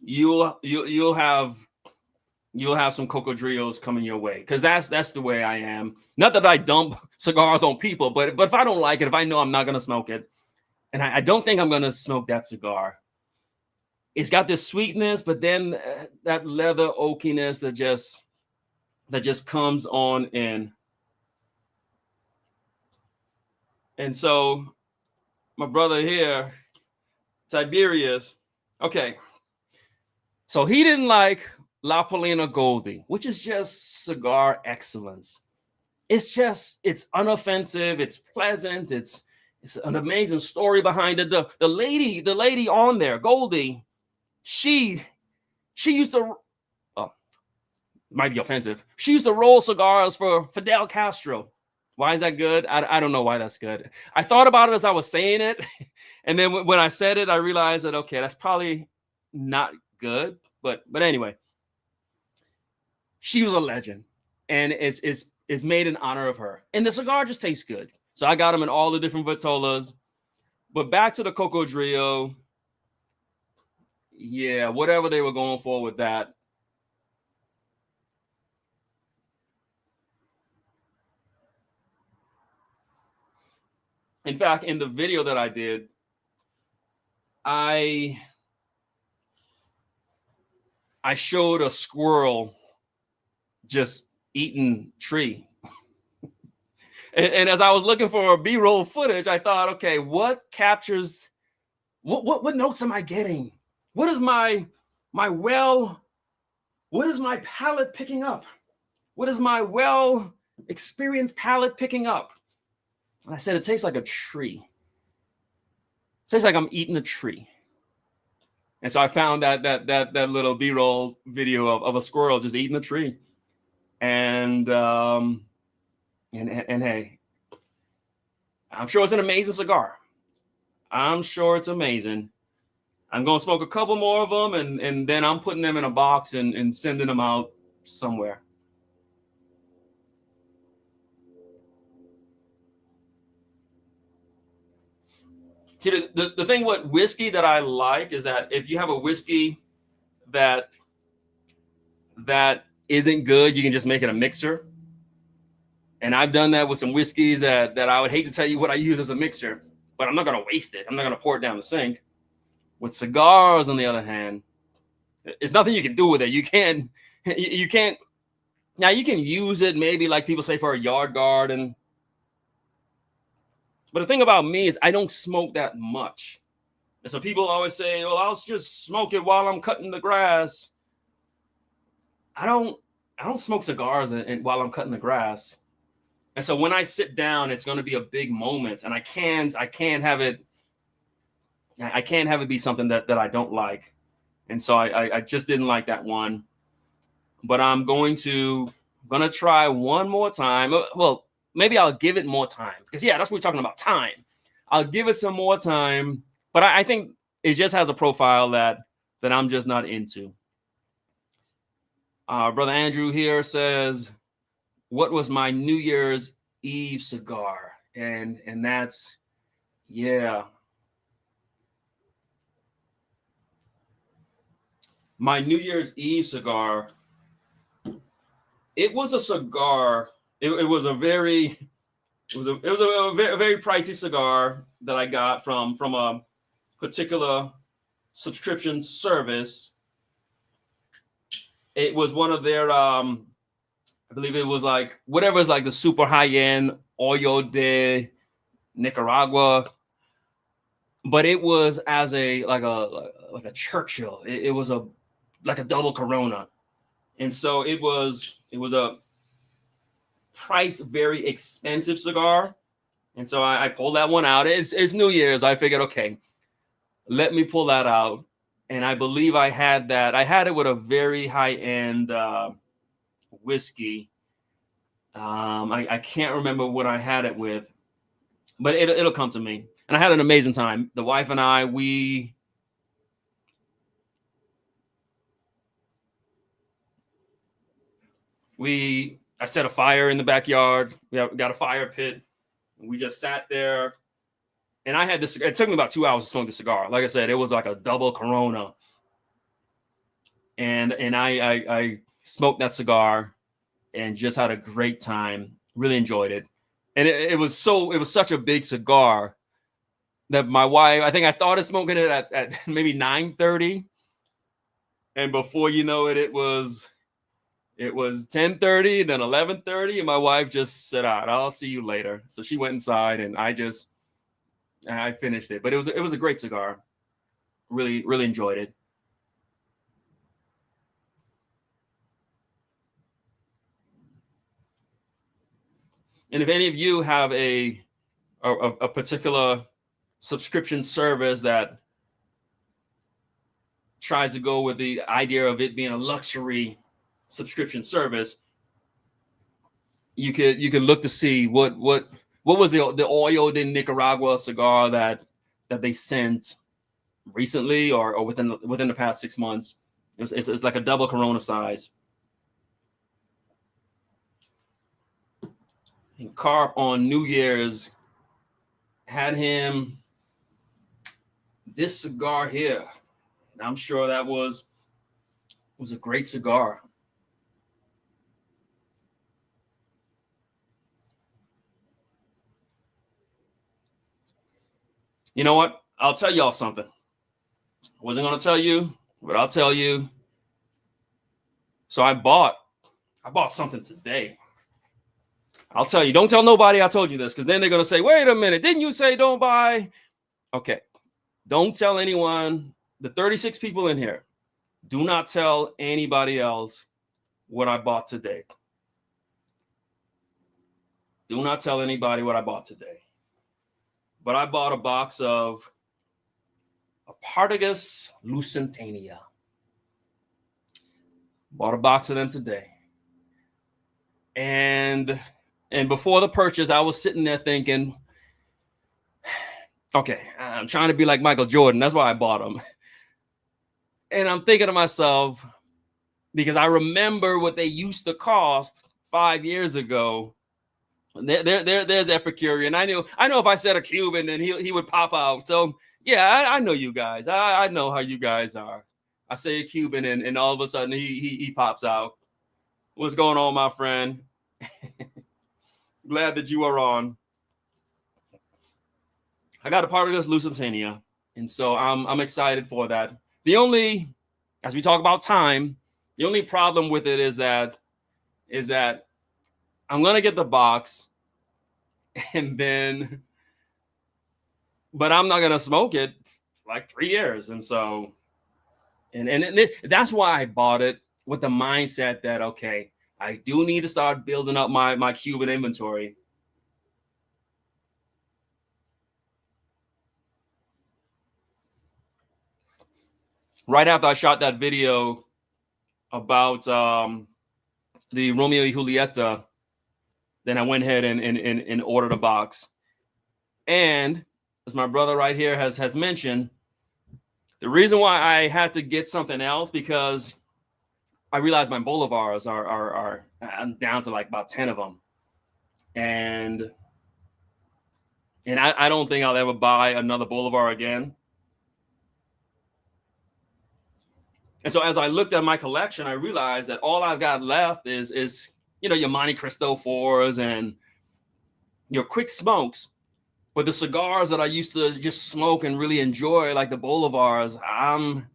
you'll have some Cocodrillos coming your way, because that's the way I am. Not that I dump cigars on people, but if I don't like it, if I know I'm not gonna smoke it, and I don't think I'm gonna smoke that cigar, it's got this sweetness, but then that leather oakiness that just comes on in. And so my brother here, Tiberius, okay, so he didn't like La Polina Goldie, which is just cigar excellence. It's unoffensive, it's pleasant, it's an amazing story behind it. The lady on there, Goldie, she used to, oh, might be offensive, she used to roll cigars for Fidel Castro. Why is that good? I don't know why that's good. I thought about it as I was saying it, and then when I said it, I realized that, okay, that's probably not good. But anyway, she was a legend, and it's made in honor of her. And the cigar just tastes good. So I got them in all the different Vitolas. But back to the Cocodrillo, yeah, whatever they were going for with that. In fact, in the video that I did, I showed a squirrel just eating tree. And as I was looking for B-roll footage, I thought, okay, what captures, what notes am I getting? What is my palate picking up? What is my experienced palate picking up? And I said, it tastes like a tree. It tastes like I'm eating a tree. And so I found that little B-roll video of a squirrel just eating a tree. And hey, I'm sure it's an amazing cigar. I'm sure it's amazing. I'm going to smoke a couple more of them, and then I'm putting them in a box and sending them out somewhere. See, the thing with whiskey that I like is that if you have a whiskey that isn't good, you can just make it a mixer. And I've done that with some whiskeys that I would hate to tell you what I use as a mixer, but I'm not going to waste it. I'm not going to pour it down the sink. With cigars, on the other hand, there's nothing you can do with it. You can't. Now you can use it maybe, like people say, for a yard garden. But the thing about me is I don't smoke that much. And so people always say, well, I'll just smoke it while I'm cutting the grass. I don't smoke cigars while I'm cutting the grass. And so when I sit down, it's going to be a big moment, and I can't have it be something that I don't like. And so I just didn't like that one. But I'm going to try one more time. Well, maybe I'll give it more time, because that's what we're talking about, time. I'll give it some more time, but I think it just has a profile that I'm just not into. Brother Andrew here says, what was my New Year's Eve cigar? And that's, yeah. My New Year's Eve cigar, it was a cigar. It was a very very pricey cigar that I got from a particular subscription service. It was one of their I believe it was like whatever is like the super high end Oyo de Nicaragua, but it was as a like a Churchill. It was a like a double Corona, and so it was a price very expensive cigar, and so I pulled that one out. It's New Year's. I figured, okay, let me pull that out, and I believe I had that. I had it with a very high end whiskey. I can't remember what I had it with, but it'll come to me. And I had an amazing time. The wife and I, I set a fire in the backyard. We got a fire pit. We just sat there, and I had this. It took me about 2 hours to smoke the cigar. Like I said, it was like a double Corona, and I smoked that cigar and just had a great time. Really enjoyed it, and it was such a big cigar that my wife, I think I started smoking it at maybe 9:30, and before you know it, it was 10:30, then 11:30, and my wife just said, "All right, I'll see you later." So she went inside, and I finished it. But it was a great cigar. Really, really enjoyed it. And if any of you have a particular subscription service that tries to go with the idea of it being a luxury subscription service, you could look to see what was the Oyo de Nicaragua cigar that they sent recently or within the past 6 months. It's like a double Corona size. And Carp on New Year's had him this cigar here. And I'm sure that was a great cigar. You know what? I'll tell y'all something. I wasn't going to tell you, but I'll tell you. So I bought something today. I'll tell you. Don't tell nobody I told you this, because then they're going to say, wait a minute, didn't you say don't buy? Okay. Don't tell anyone. The 36 people in here, do not tell anybody else what I bought today. Do not tell anybody what I bought today. But I bought a box of Apartagus Lusitania. Bought a box of them today. And before the purchase, I was sitting there thinking, okay, I'm trying to be like Michael Jordan. That's why I bought them. And I'm thinking to myself, because I remember what they used to cost 5 years ago. There's Epicurean. I know if I said a Cuban, then he would pop out. So yeah, I know you guys. I know how you guys are. I say a Cuban, and all of a sudden he pops out. What's going on, my friend? Glad that you are on. I got a part of this Lusitania, and so I'm excited for that. The only, as we talk about time, the only problem with it is that I'm gonna get the box, and then, but I'm not gonna smoke it for like 3 years, and so, and that's why I bought it with the mindset that, okay, I do need to start building up my Cuban inventory. Right after I shot that video about the Romeo y Julieta, then I went ahead and ordered a box. And as my brother right here has mentioned, the reason why I had to get something else, because I realized my Bolivars are I'm down to like about 10 of them. And And I don't think I'll ever buy another Boulevard again. And so as I looked at my collection, I realized that all I've got left is your Monte Cristo 4s and your quick smokes. But the cigars that I used to just smoke and really enjoy, like the Boulevards, I'm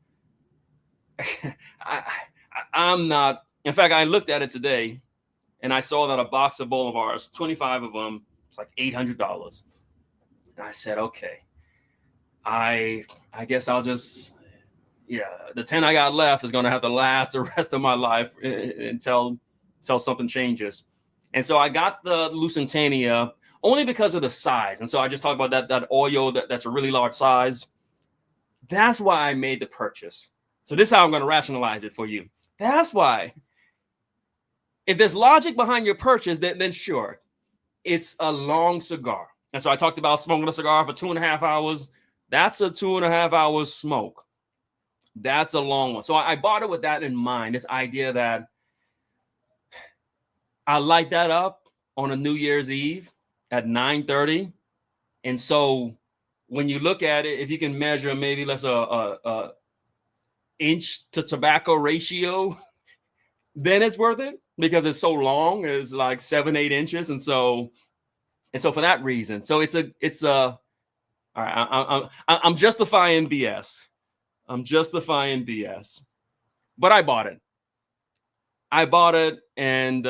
not. In fact, I looked at it today and I saw that a box of Boulevards, 25 of them, it's like $800. And I said, okay, I guess I'll just, the 10 I got left is going to have to last the rest of my life until something changes. And so I got the Lusitania only because of the size. And so I just talked about that oil that's a really large size. That's why I made the purchase. So this is how I'm going to rationalize it for you. That's why. If there's logic behind your purchase, then sure, it's a long cigar. And so I talked about smoking a cigar for 2.5 hours. That's a 2.5 hours smoke. That's a long one. So I bought it with that in mind, this idea that I light that up on a New Year's Eve at 9:30. And so when you look at it, if you can measure maybe let's a inch to tobacco ratio, then it's worth it because it's so long. It's like 7-8 inches. And so for that reason, so it's a all right, I'm justifying BS. I'm justifying BS. But I bought it. And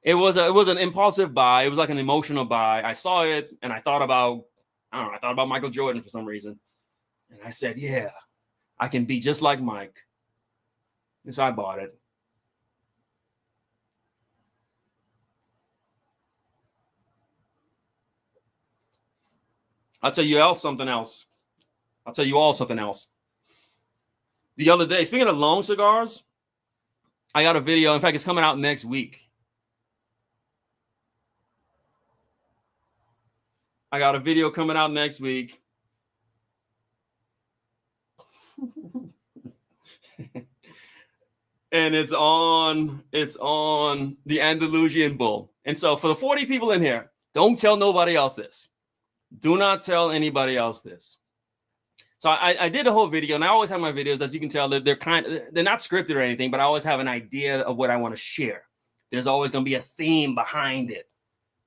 it was an impulsive buy. It was like an emotional buy. I saw it and I thought about Michael Jordan for some reason. And I said, yeah, I can be just like Mike. And so I bought it. I'll tell you all something else. The other day, speaking of long cigars, I got a video. In fact, it's coming out next week. I got a video coming out next week. And it's on the Andalusian Bull. And so for the 40 people in here, don't tell nobody else this. Do not tell anybody else this. So I did a whole video, and I always have my videos, as you can tell, they're not scripted or anything, but I always have an idea of what I want to share. There's always going to be a theme behind it.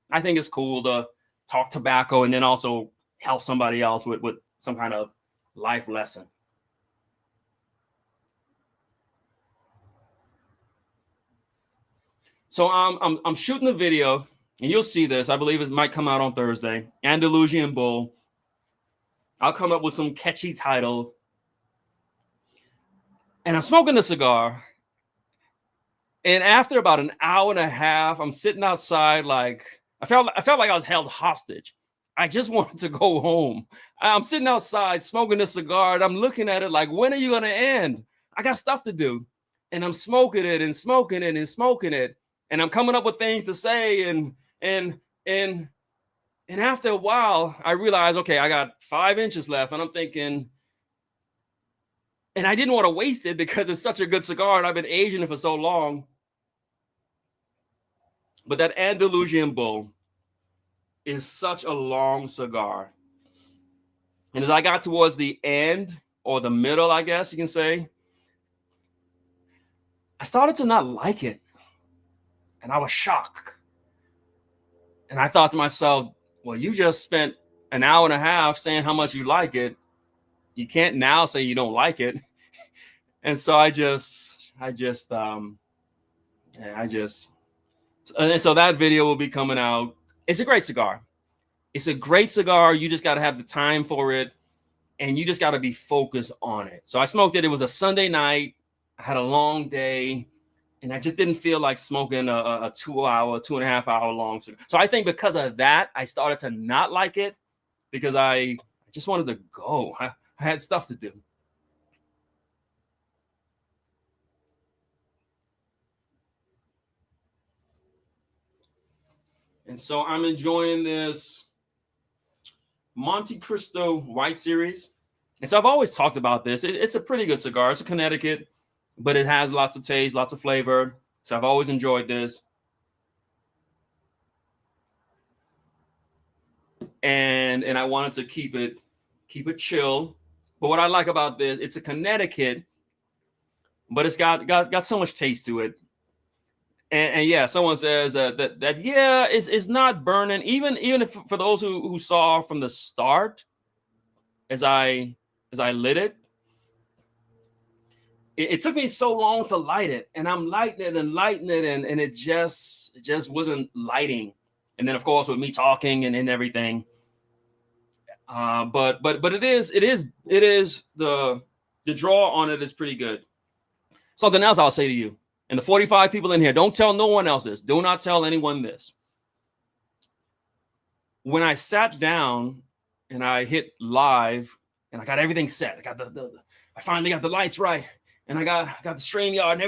I think it's cool to talk tobacco and then also help somebody else with some kind of life lesson. So I'm shooting the video, and you'll see this. I believe it might come out on Thursday. Andalusian Bull. I'll come up with some catchy title. And I'm smoking a cigar. And after about an hour and a half, I'm sitting outside like I felt like I was held hostage. I just wanted to go home. I'm sitting outside smoking a cigar, and I'm looking at it like, when are you going to end? I got stuff to do. And I'm smoking it and smoking it and smoking it. And I'm coming up with things to say. And after a while, I realized, okay, I got 5 inches left. And I'm thinking, and I didn't want to waste it because it's such a good cigar and I've been aging it for so long. But that Andalusian Bull is such a long cigar. And as I got towards the end or the middle, I guess you can say, I started to not like it. And I was shocked. And I thought to myself, well, you just spent an hour and a half saying how much you like it. You can't now say you don't like it. And so and so that video will be coming out. It's a great cigar. It's a great cigar. You just got to have the time for it. And you just got to be focused on it. So I smoked it. It was a Sunday night. I had a long day. And I just didn't feel like smoking a 2.5 hour long cigar. So I think because of that, I started to not like it because I just wanted to go. I had stuff to do. And so I'm enjoying this Monte Cristo White Series. And so I've always talked about this. It's a pretty good cigar. It's a Connecticut, but it has lots of taste, lots of flavor. So I've always enjoyed this. and I wanted to keep it chill. But what I like about this, it's a Connecticut, but it's got so much taste to it. And yeah, someone says that yeah, it's not burning. Even if for those who saw from the start, as I lit it, it took me so long to light it, and I'm lighting it and lighting it, and it just wasn't lighting. And then of course with me talking and everything, but it is the draw on it is pretty good. Something else I'll say to you, and the 45 people in here, don't tell no one else this. Do not tell anyone this. When I sat down and I hit live and I got everything set, I got I finally got the lights right, and I got the StreamYard and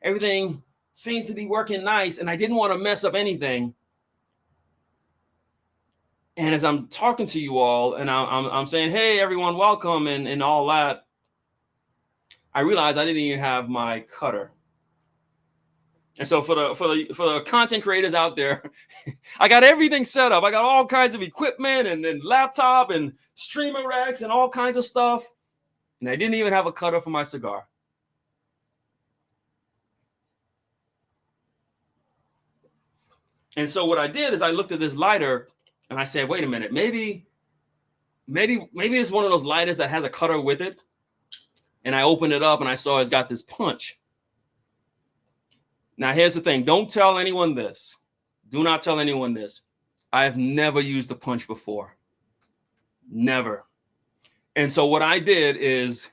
everything seems to be working nice, and I didn't want to mess up anything. And as I'm talking to you all, and I'm saying, hey everyone, welcome, and all that, I realized I didn't even have my cutter. And so for the content creators out there, I got everything set up. I got all kinds of equipment and laptop and streamer racks and all kinds of stuff. And I didn't even have a cutter for my cigar. And so what I did is I looked at this lighter and I said, wait a minute, maybe it's one of those lighters that has a cutter with it. And I opened it up and I saw it's got this punch. Now, here's the thing. Don't tell anyone this. Do not tell anyone this. I have never used the punch before. Never. And so what I did is,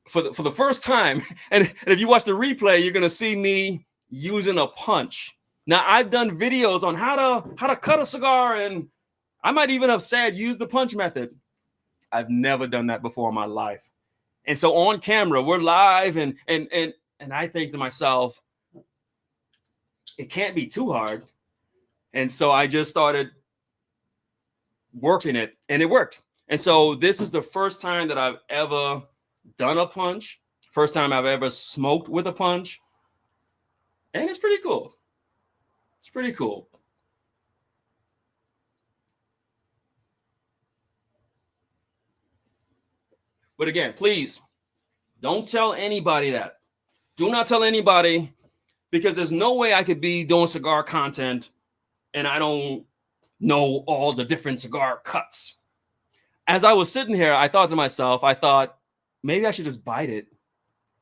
for the first time, and if you watch the replay, you're going to see me using a punch. Now, I've done videos on how to cut a cigar, and I might even have said use the punch method. I've never done that before in my life. And so on camera, we're live, and I think to myself, it can't be too hard. And so I just started working it, and it worked. And so this is the first time that I've ever done a punch, first time I've ever smoked with a punch. And it's pretty cool. It's pretty cool. But again, please don't tell anybody that. Do not tell anybody, because there's no way I could be doing cigar content and I don't know all the different cigar cuts. As I was sitting here, I thought to myself, maybe I should just bite it.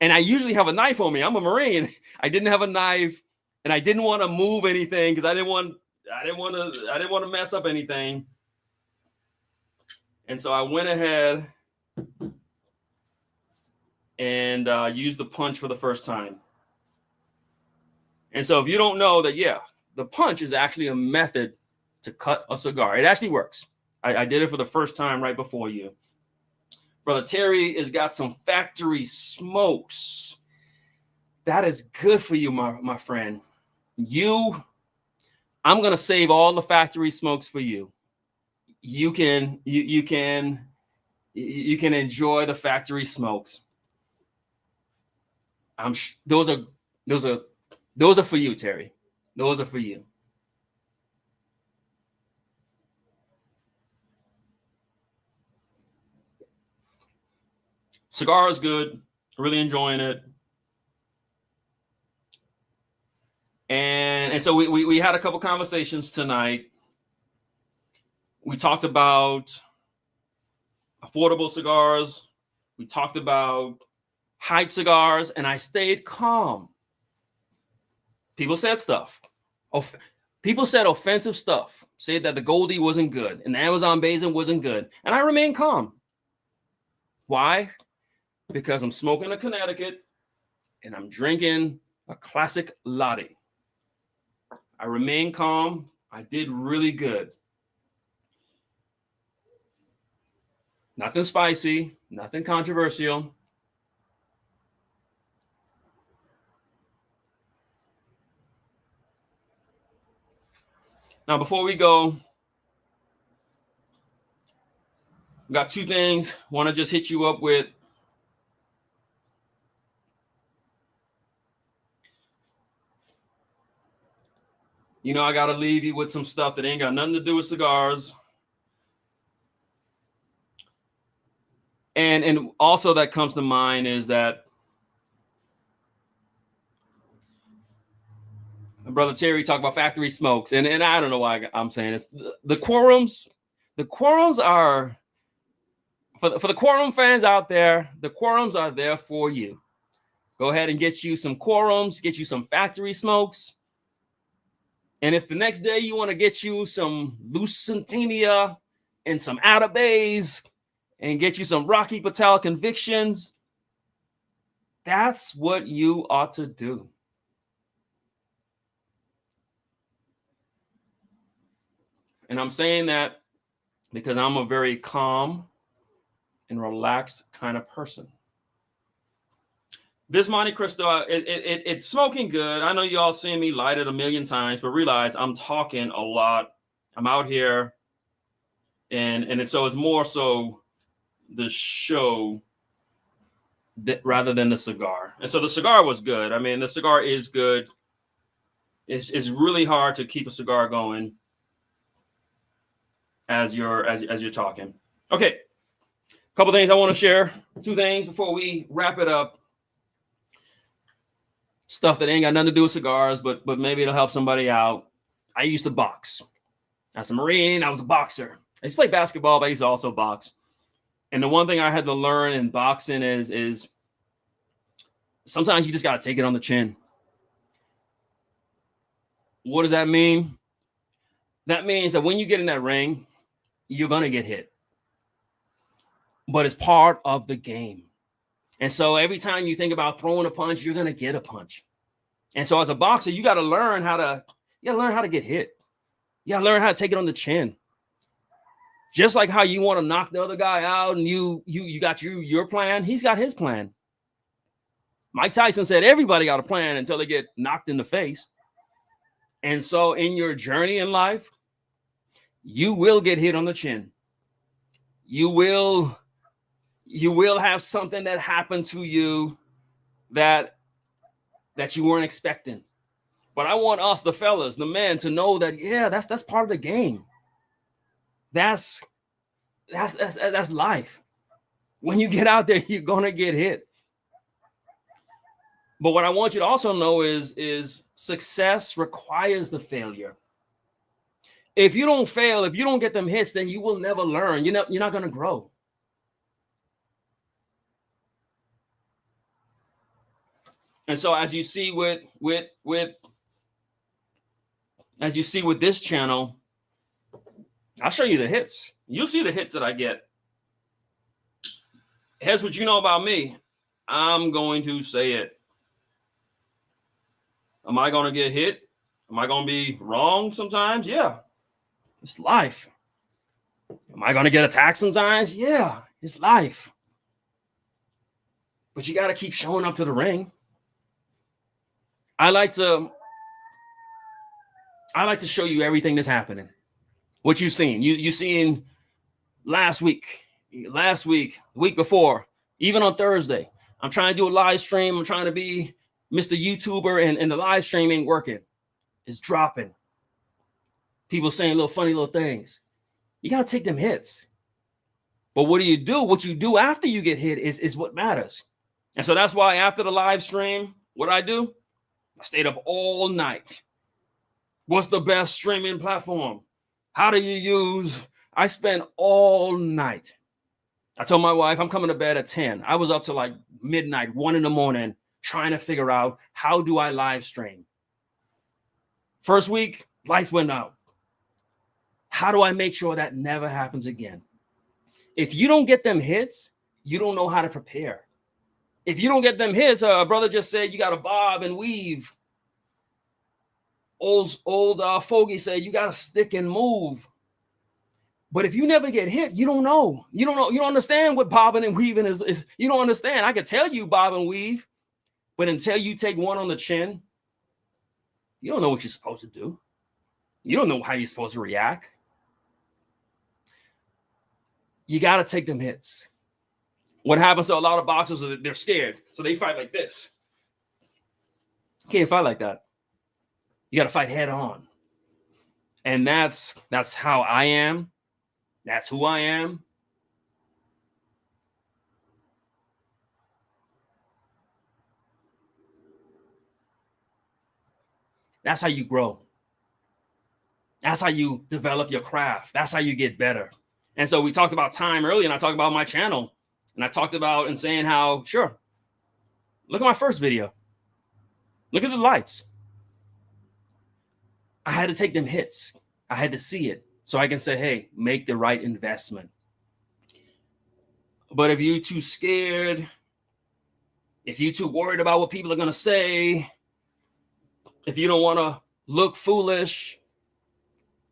And I usually have a knife on me. I'm a Marine. I didn't have a knife, and I didn't want to move anything because I didn't want to mess up anything. And so I went ahead and used the punch for the first time. And so if you don't know that, yeah, the punch is actually a method to cut a cigar. It actually works. I did it for the first time right before you. Brother Terry has got some factory smokes. That is good for you, my friend. I'm going to save all the factory smokes for you. You can enjoy the factory smokes. Those are for you, Terry. Those are for you. Cigar is good. Really enjoying it. And so we had a couple conversations tonight. We talked about affordable cigars. We talked about hype cigars, and I stayed calm. People said stuff. People said offensive stuff. Said that the Goldie wasn't good and the Amazon Basin wasn't good. And I remained calm. Why? Because I'm smoking a Connecticut and I'm drinking a classic latte. I remained calm. I did really good. Nothing spicy, nothing controversial. Now, before we go, we got two things. Want to just hit you up with. I got to leave you with some stuff that ain't got nothing to do with cigars. And also that comes to mind is that Brother Terry talked about factory smokes, and I don't know why I'm saying this. The quorums, are for the quorum fans out there. The quorums are there for you. Go ahead and get you some quorums, get you some factory smokes. And if the next day you want to get you some Lucentina and some Attabays and get you some Rocky Patel convictions, that's what you ought to do. And I'm saying that because I'm a very calm and relaxed kind of person. This Monte Cristo, it's smoking good. I know you all seen me light it a million times, but realize I'm talking a lot. I'm out here, and so it's more so the show that rather than the cigar. And so the cigar was good. I mean, the cigar is good. It's really hard to keep a cigar going as you're talking. Okay, a couple things I want to share. 2 things before we wrap it up. Stuff that ain't got nothing to do with cigars, but maybe it'll help somebody out. I used to box. As a Marine, I was a boxer. I used to play basketball, but I used to also box. And the one thing I had to learn in boxing is sometimes you just got to take it on the chin. What does that mean? That means that when you get in that ring, you're going to get hit. But it's part of the game. And so every time you think about throwing a punch, you're going to get a punch. And so as a boxer, you got to learn how to get hit. You got to learn how to take it on the chin. Just like how you want to knock the other guy out and you got your plan, he's got his plan. Mike Tyson said everybody got a plan until they get knocked in the face. And so in your journey in life, you will get hit on the chin. You will have something that happened to you that you weren't expecting. But I want us, the fellas, the men, to know that, yeah, that's part of the game. That's life. When you get out there, you're gonna get hit. But what I want you to also know is success requires the failure. If you don't fail, if you don't get them hits, then you will never learn. You're not gonna grow. And so as you see with this channel, I'll show you the hits. You'll see the hits that I get. Here's what you know about me. I'm going to say it. Am I going to get hit? Am I going to be wrong sometimes? Yeah. It's life. Am I going to get attacked sometimes? Yeah. It's life. But you got to keep showing up to the ring. I like to show you everything that's happening. What you've seen. You seen last week, the week before, even on Thursday. I'm trying to do a live stream. I'm trying to be Mr. YouTuber, and the live stream ain't working. It's dropping. People saying little funny little things. You got to take them hits. But what do you do? What you do after you get hit is what matters. And so that's why after the live stream, what I do? I stayed up all night. What's the best streaming platform? How do you use? I spent all night. I told my wife I'm coming to bed at 10. I was up to like midnight, 1 a.m, trying to figure out how do I live stream. First week, lights went out. How do I make sure that never happens again? If you don't get them hits, you don't know how to prepare. If you don't get them hits, a brother just said you got to bob and weave. Old Fogey said you got to stick and move. But if you never get hit, you don't know. You don't understand what bobbing and weaving is. You don't understand. I could tell you bob and weave, but until you take one on the chin, you don't know what you're supposed to do. You don't know how you're supposed to react. You got to take them hits. What happens to a lot of boxers is they're scared. So they fight like this. You can't fight like that. You got to fight head on. And that's how I am. That's who I am. That's how you grow. That's how you develop your craft. That's how you get better. And so we talked about time earlier, and I talked about my channel, and I talked about and saying how, sure, look at my first video. Look at the lights. I had to take them hits. I had to see it so I can say, hey, make the right investment. But if you're too scared, if you're too worried about what people are going to say, if you don't want to look foolish,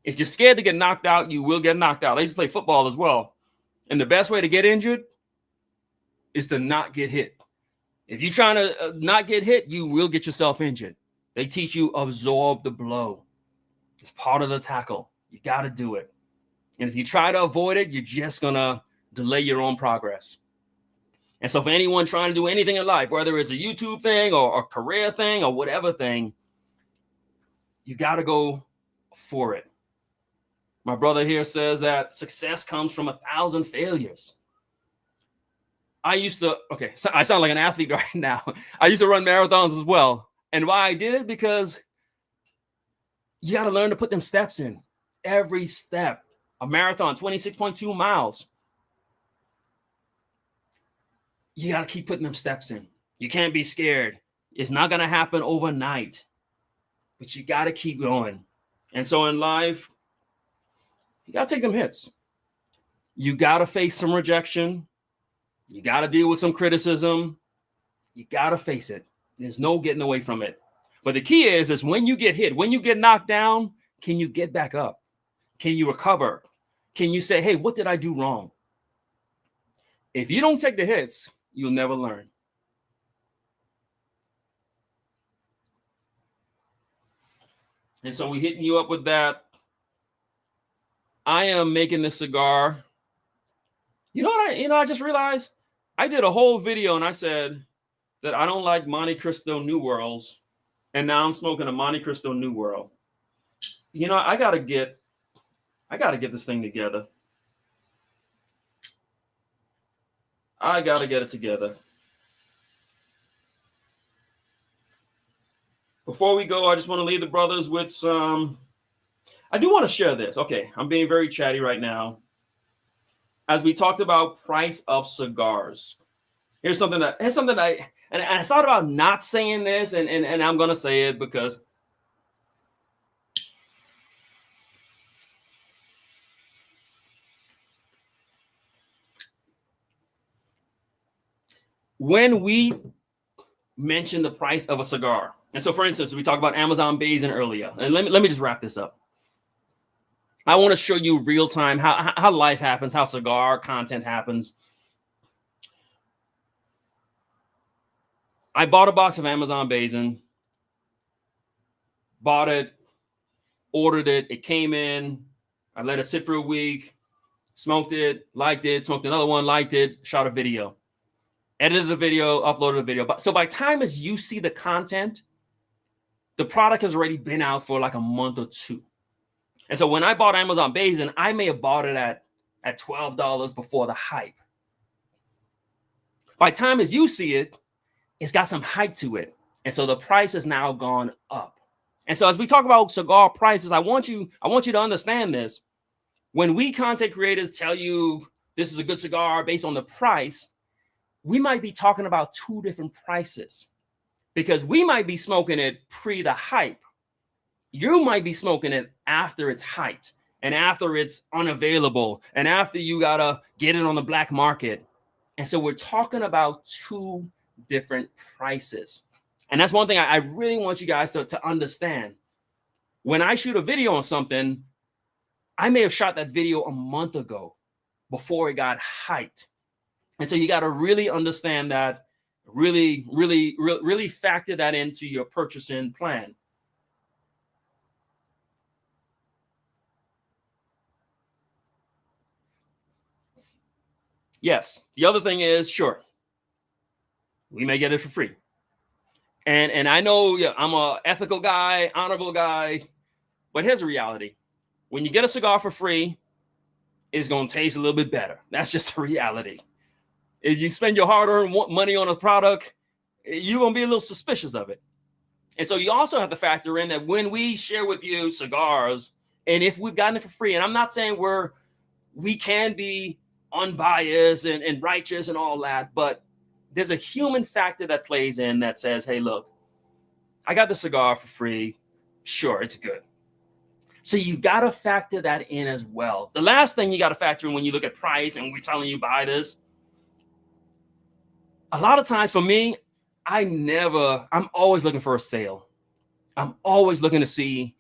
if you're scared to get knocked out, you will get knocked out. I used to play football as well. And the best way to get injured is to not get hit. If you're trying to not get hit, you will get yourself injured. They teach you absorb the blow. It's part of the tackle. You got to do it. And if you try to avoid it, you're just going to delay your own progress. And so for anyone trying to do anything in life, whether it's a YouTube thing or a career thing or whatever thing, you got to go for it. My brother here says that success comes from 1,000 failures. I used to, okay, so I sound like an athlete right now. I used to run marathons as well. And why I did it? Because you got to learn to put them steps in. Every step. A marathon, 26.2 miles. You got to keep putting them steps in. You can't be scared. It's not going to happen overnight. But you got to keep going. And so in life, you got to take them hits. You got to face some rejection. You got to deal with some criticism. You got to face it. There's no getting away from it. But the key is when you get hit, when you get knocked down, can you get back up? Can you recover? Can you say, hey, what did I do wrong? If you don't take the hits, you'll never learn. And so we're hitting you up with that. I am making this cigar. You know what I just realized? I did a whole video and I said that I don't like Monte Cristo New Worlds. And now I'm smoking a Monte Cristo New World. You know, I gotta get this thing together. I gotta get it together. Before we go, I just want to leave the brothers with some. I do want to share this. Okay, I'm being very chatty right now. As we talked about price of cigars, here's something that I thought about not saying this, and I'm gonna say it because when we mention the price of a cigar, and so for instance, we talked about Amazon Basin earlier, and let me just wrap this up. I want to show you real time how life happens, how cigar content happens. I bought a box of Amazon Basin, bought it, ordered it. It came in. I let it sit for a week, smoked it, liked it, smoked another one, liked it, shot a video, edited the video, uploaded the video. So by the time as you see the content, the product has already been out for like a month or two. And so when I bought Amazon Basin, I may have bought it at $12 before the hype. By the time as you see it, it's got some hype to it. And so the price has now gone up. And so as we talk about cigar prices, I want you to understand this. When we content creators tell you this is a good cigar based on the price, we might be talking about two different prices because we might be smoking it pre the hype. You might be smoking it after it's hyped and after it's unavailable and after you gotta get it on the black market. And so we're talking about two different prices. And that's one thing I really want you guys to understand. When I shoot a video on something, I may have shot that video a month ago before it got hyped. And so you got to really understand that, really factor that into your purchasing plan. Yes. The other thing is, sure, we may get it for free. And I know I'm an ethical guy, honorable guy, but here's the reality. When you get a cigar for free, it's going to taste a little bit better. That's just the reality. If you spend your hard-earned money on a product, you're going to be a little suspicious of it. And so you also have to factor in that when we share with you cigars, and if we've gotten it for free, and I'm not saying we can be unbiased and righteous and all that, but there's a human factor that plays in that says, hey, look, I got the cigar for free. Sure, it's good. So you got to factor that in as well. The last thing you got to factor in when you look at price and we're telling you buy this, a lot of times for me, I'm always looking for a sale. I'm always looking to see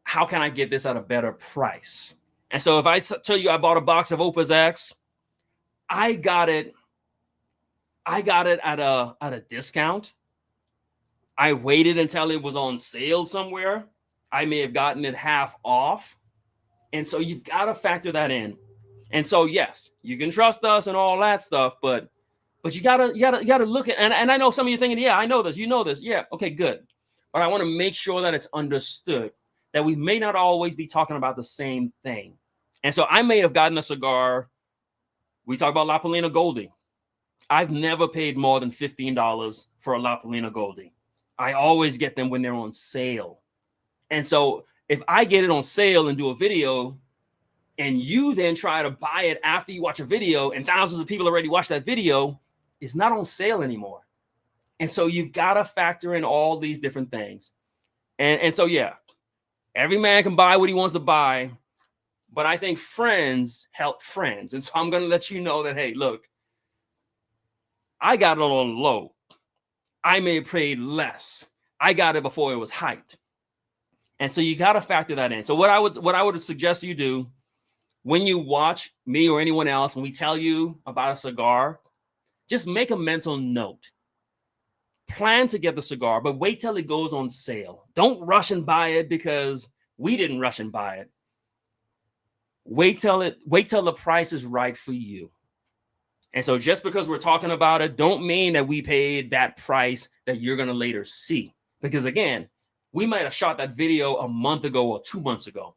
how can I get this at a better price. And so if I tell you I bought a box of Opus X, I got it at a discount. I waited until it was on sale somewhere. I may have gotten it half off. And so you've got to factor that in. And so, yes, you can trust us and all that stuff, but you gotta look at, and I know some of you thinking, yeah, I know this, you know this. Yeah, okay, good. But I want to make sure that it's understood that we may not always be talking about the same thing. And so I may have gotten a cigar. We talk about La Palina Goldie. I've never paid more than $15 for a La Palina Goldie. I always get them when they're on sale. And so if I get it on sale and do a video, and you then try to buy it after you watch a video, and thousands of people already watched that video, it's not on sale anymore. And so you've got to factor in all these different things. And so, yeah, every man can buy what he wants to buy, but I think friends help friends. And so I'm going to let you know that, hey, look, I got it on low. I may have paid less. I got it before it was hyped. And so you got to factor that in. So what I would suggest you do when you watch me or anyone else and we tell you about a cigar, just make a mental note. Plan to get the cigar, but wait till it goes on sale. Don't rush and buy it because we didn't rush and buy it. Wait till the price is right for you. And so just because we're talking about it, don't mean that we paid that price that you're going to later see. Because again, we might have shot that video a month ago or 2 months ago.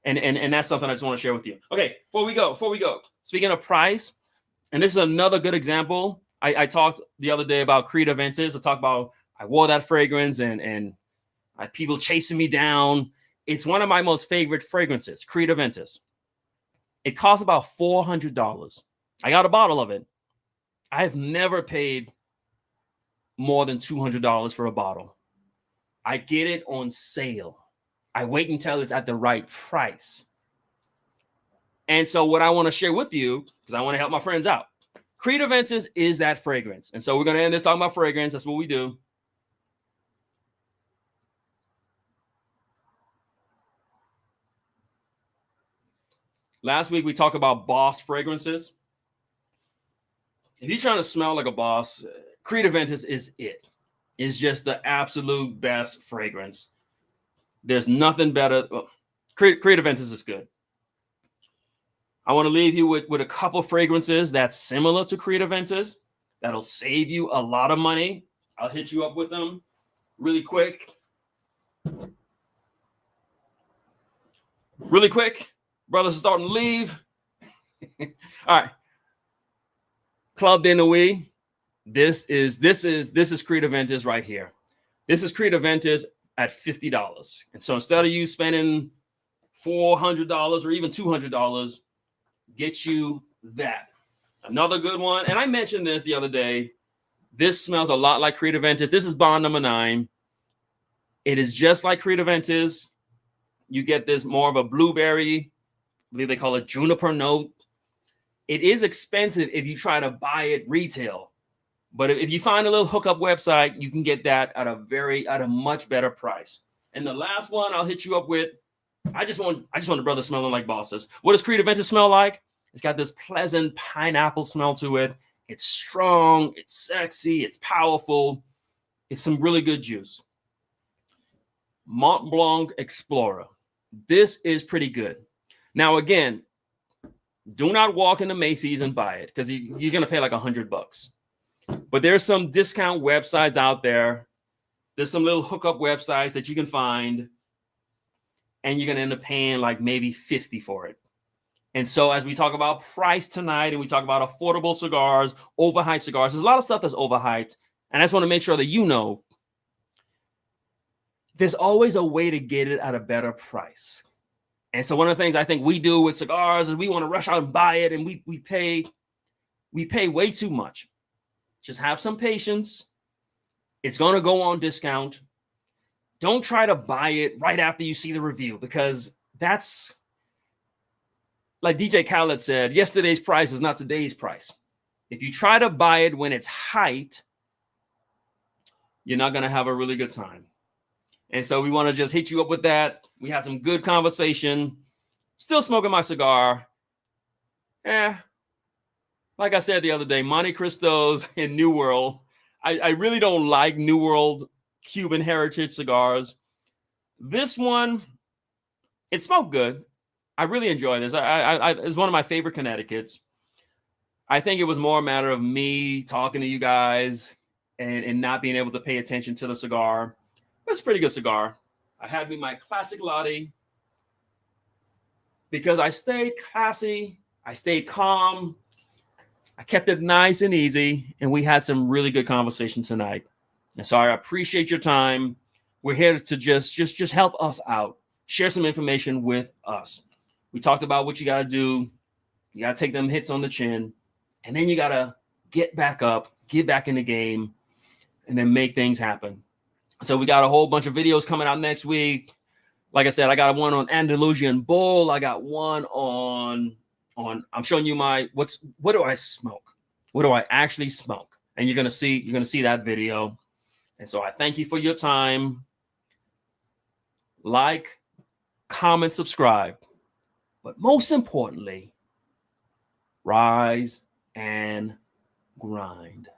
And that's something I just want to share with you. Okay, before we go. Speaking of price, and this is another good example. I talked the other day about Creed Aventus. I wore that fragrance and people chasing me down. It's one of my most favorite fragrances, Creed Aventus. It costs about $400. I got a bottle of it. I've never paid more than $200 for a bottle. I get it on sale. I wait until it's at the right price. And so what I want to share with you, because I want to help my friends out, Creed Aventus is that fragrance. And so we're going to end this talking about fragrance. That's what we do. Last week, we talked about boss fragrances. If you're trying to smell like a boss, Creed Aventus is it. It's just the absolute best fragrance. There's nothing better. Well, Creed Aventus is good. I want to leave you with a couple fragrances that's similar to Creed Aventus that'll save you a lot of money. I'll hit you up with them really quick. Really quick. Brothers are starting to leave. All right. Club de Nuit. This is Creed Aventus right here. This is Creed Aventus at $50. And so instead of you spending $400 or even $200, get you that. Another good one. And I mentioned this the other day. This smells a lot like Creed Aventus. This is Bond number 9. It is just like Creed Aventus. You get this more of a blueberry, I believe they call it juniper note. It is expensive if you try to buy it retail. But if you find a little hookup website, you can get that at a much better price. And the last one I'll hit you up with, I just want the brother smelling like bosses. What does Creed Aventus smell like? It's got this pleasant pineapple smell to it. It's strong, it's sexy, it's powerful. It's some really good juice. Mont Blanc Explorer. This is pretty good. Now, again, do not walk into Macy's and buy it because you're going to pay like $100. But there's some discount websites out there. There's some little hookup websites that you can find, and you're going to end up paying like maybe $50 for it. And so as we talk about price tonight and we talk about affordable cigars, overhyped cigars, there's a lot of stuff that's overhyped. And I just want to make sure that you know there's always a way to get it at a better price. And so one of the things I think we do with cigars is we want to rush out and buy it, and we pay way too much. Just have some patience. It's going to go on discount. Don't try to buy it right after you see the review, because that's, like DJ Khaled said, yesterday's price is not today's price. If you try to buy it when it's hyped, you're not going to have a really good time. And so we want to just hit you up with that. We had some good conversation. Still smoking my cigar. Like I said the other day, Monte Cristos and New World. I really don't like New World Cuban heritage cigars. This one, it smoked good. I really enjoy this. It's one of my favorite Connecticut's. I think it was more a matter of me talking to you guys and not being able to pay attention to the cigar. But it's a pretty good cigar. I had me my classic latte because I stayed classy. I stayed calm. I kept it nice and easy. And we had some really good conversation tonight. And so I appreciate your time. We're here to just help us out. Share some information with us. We talked about what you got to do. You got to take them hits on the chin. And then you got to get back up, get back in the game, and then make things happen. So we got a whole bunch of videos coming out next week. Like I said, I got one on Andalusian Bull. I got one on I'm showing you what do I smoke? What do I actually smoke? And you're gonna see that video. And so I thank you for your time. Like, comment, subscribe. But most importantly, rise and grind.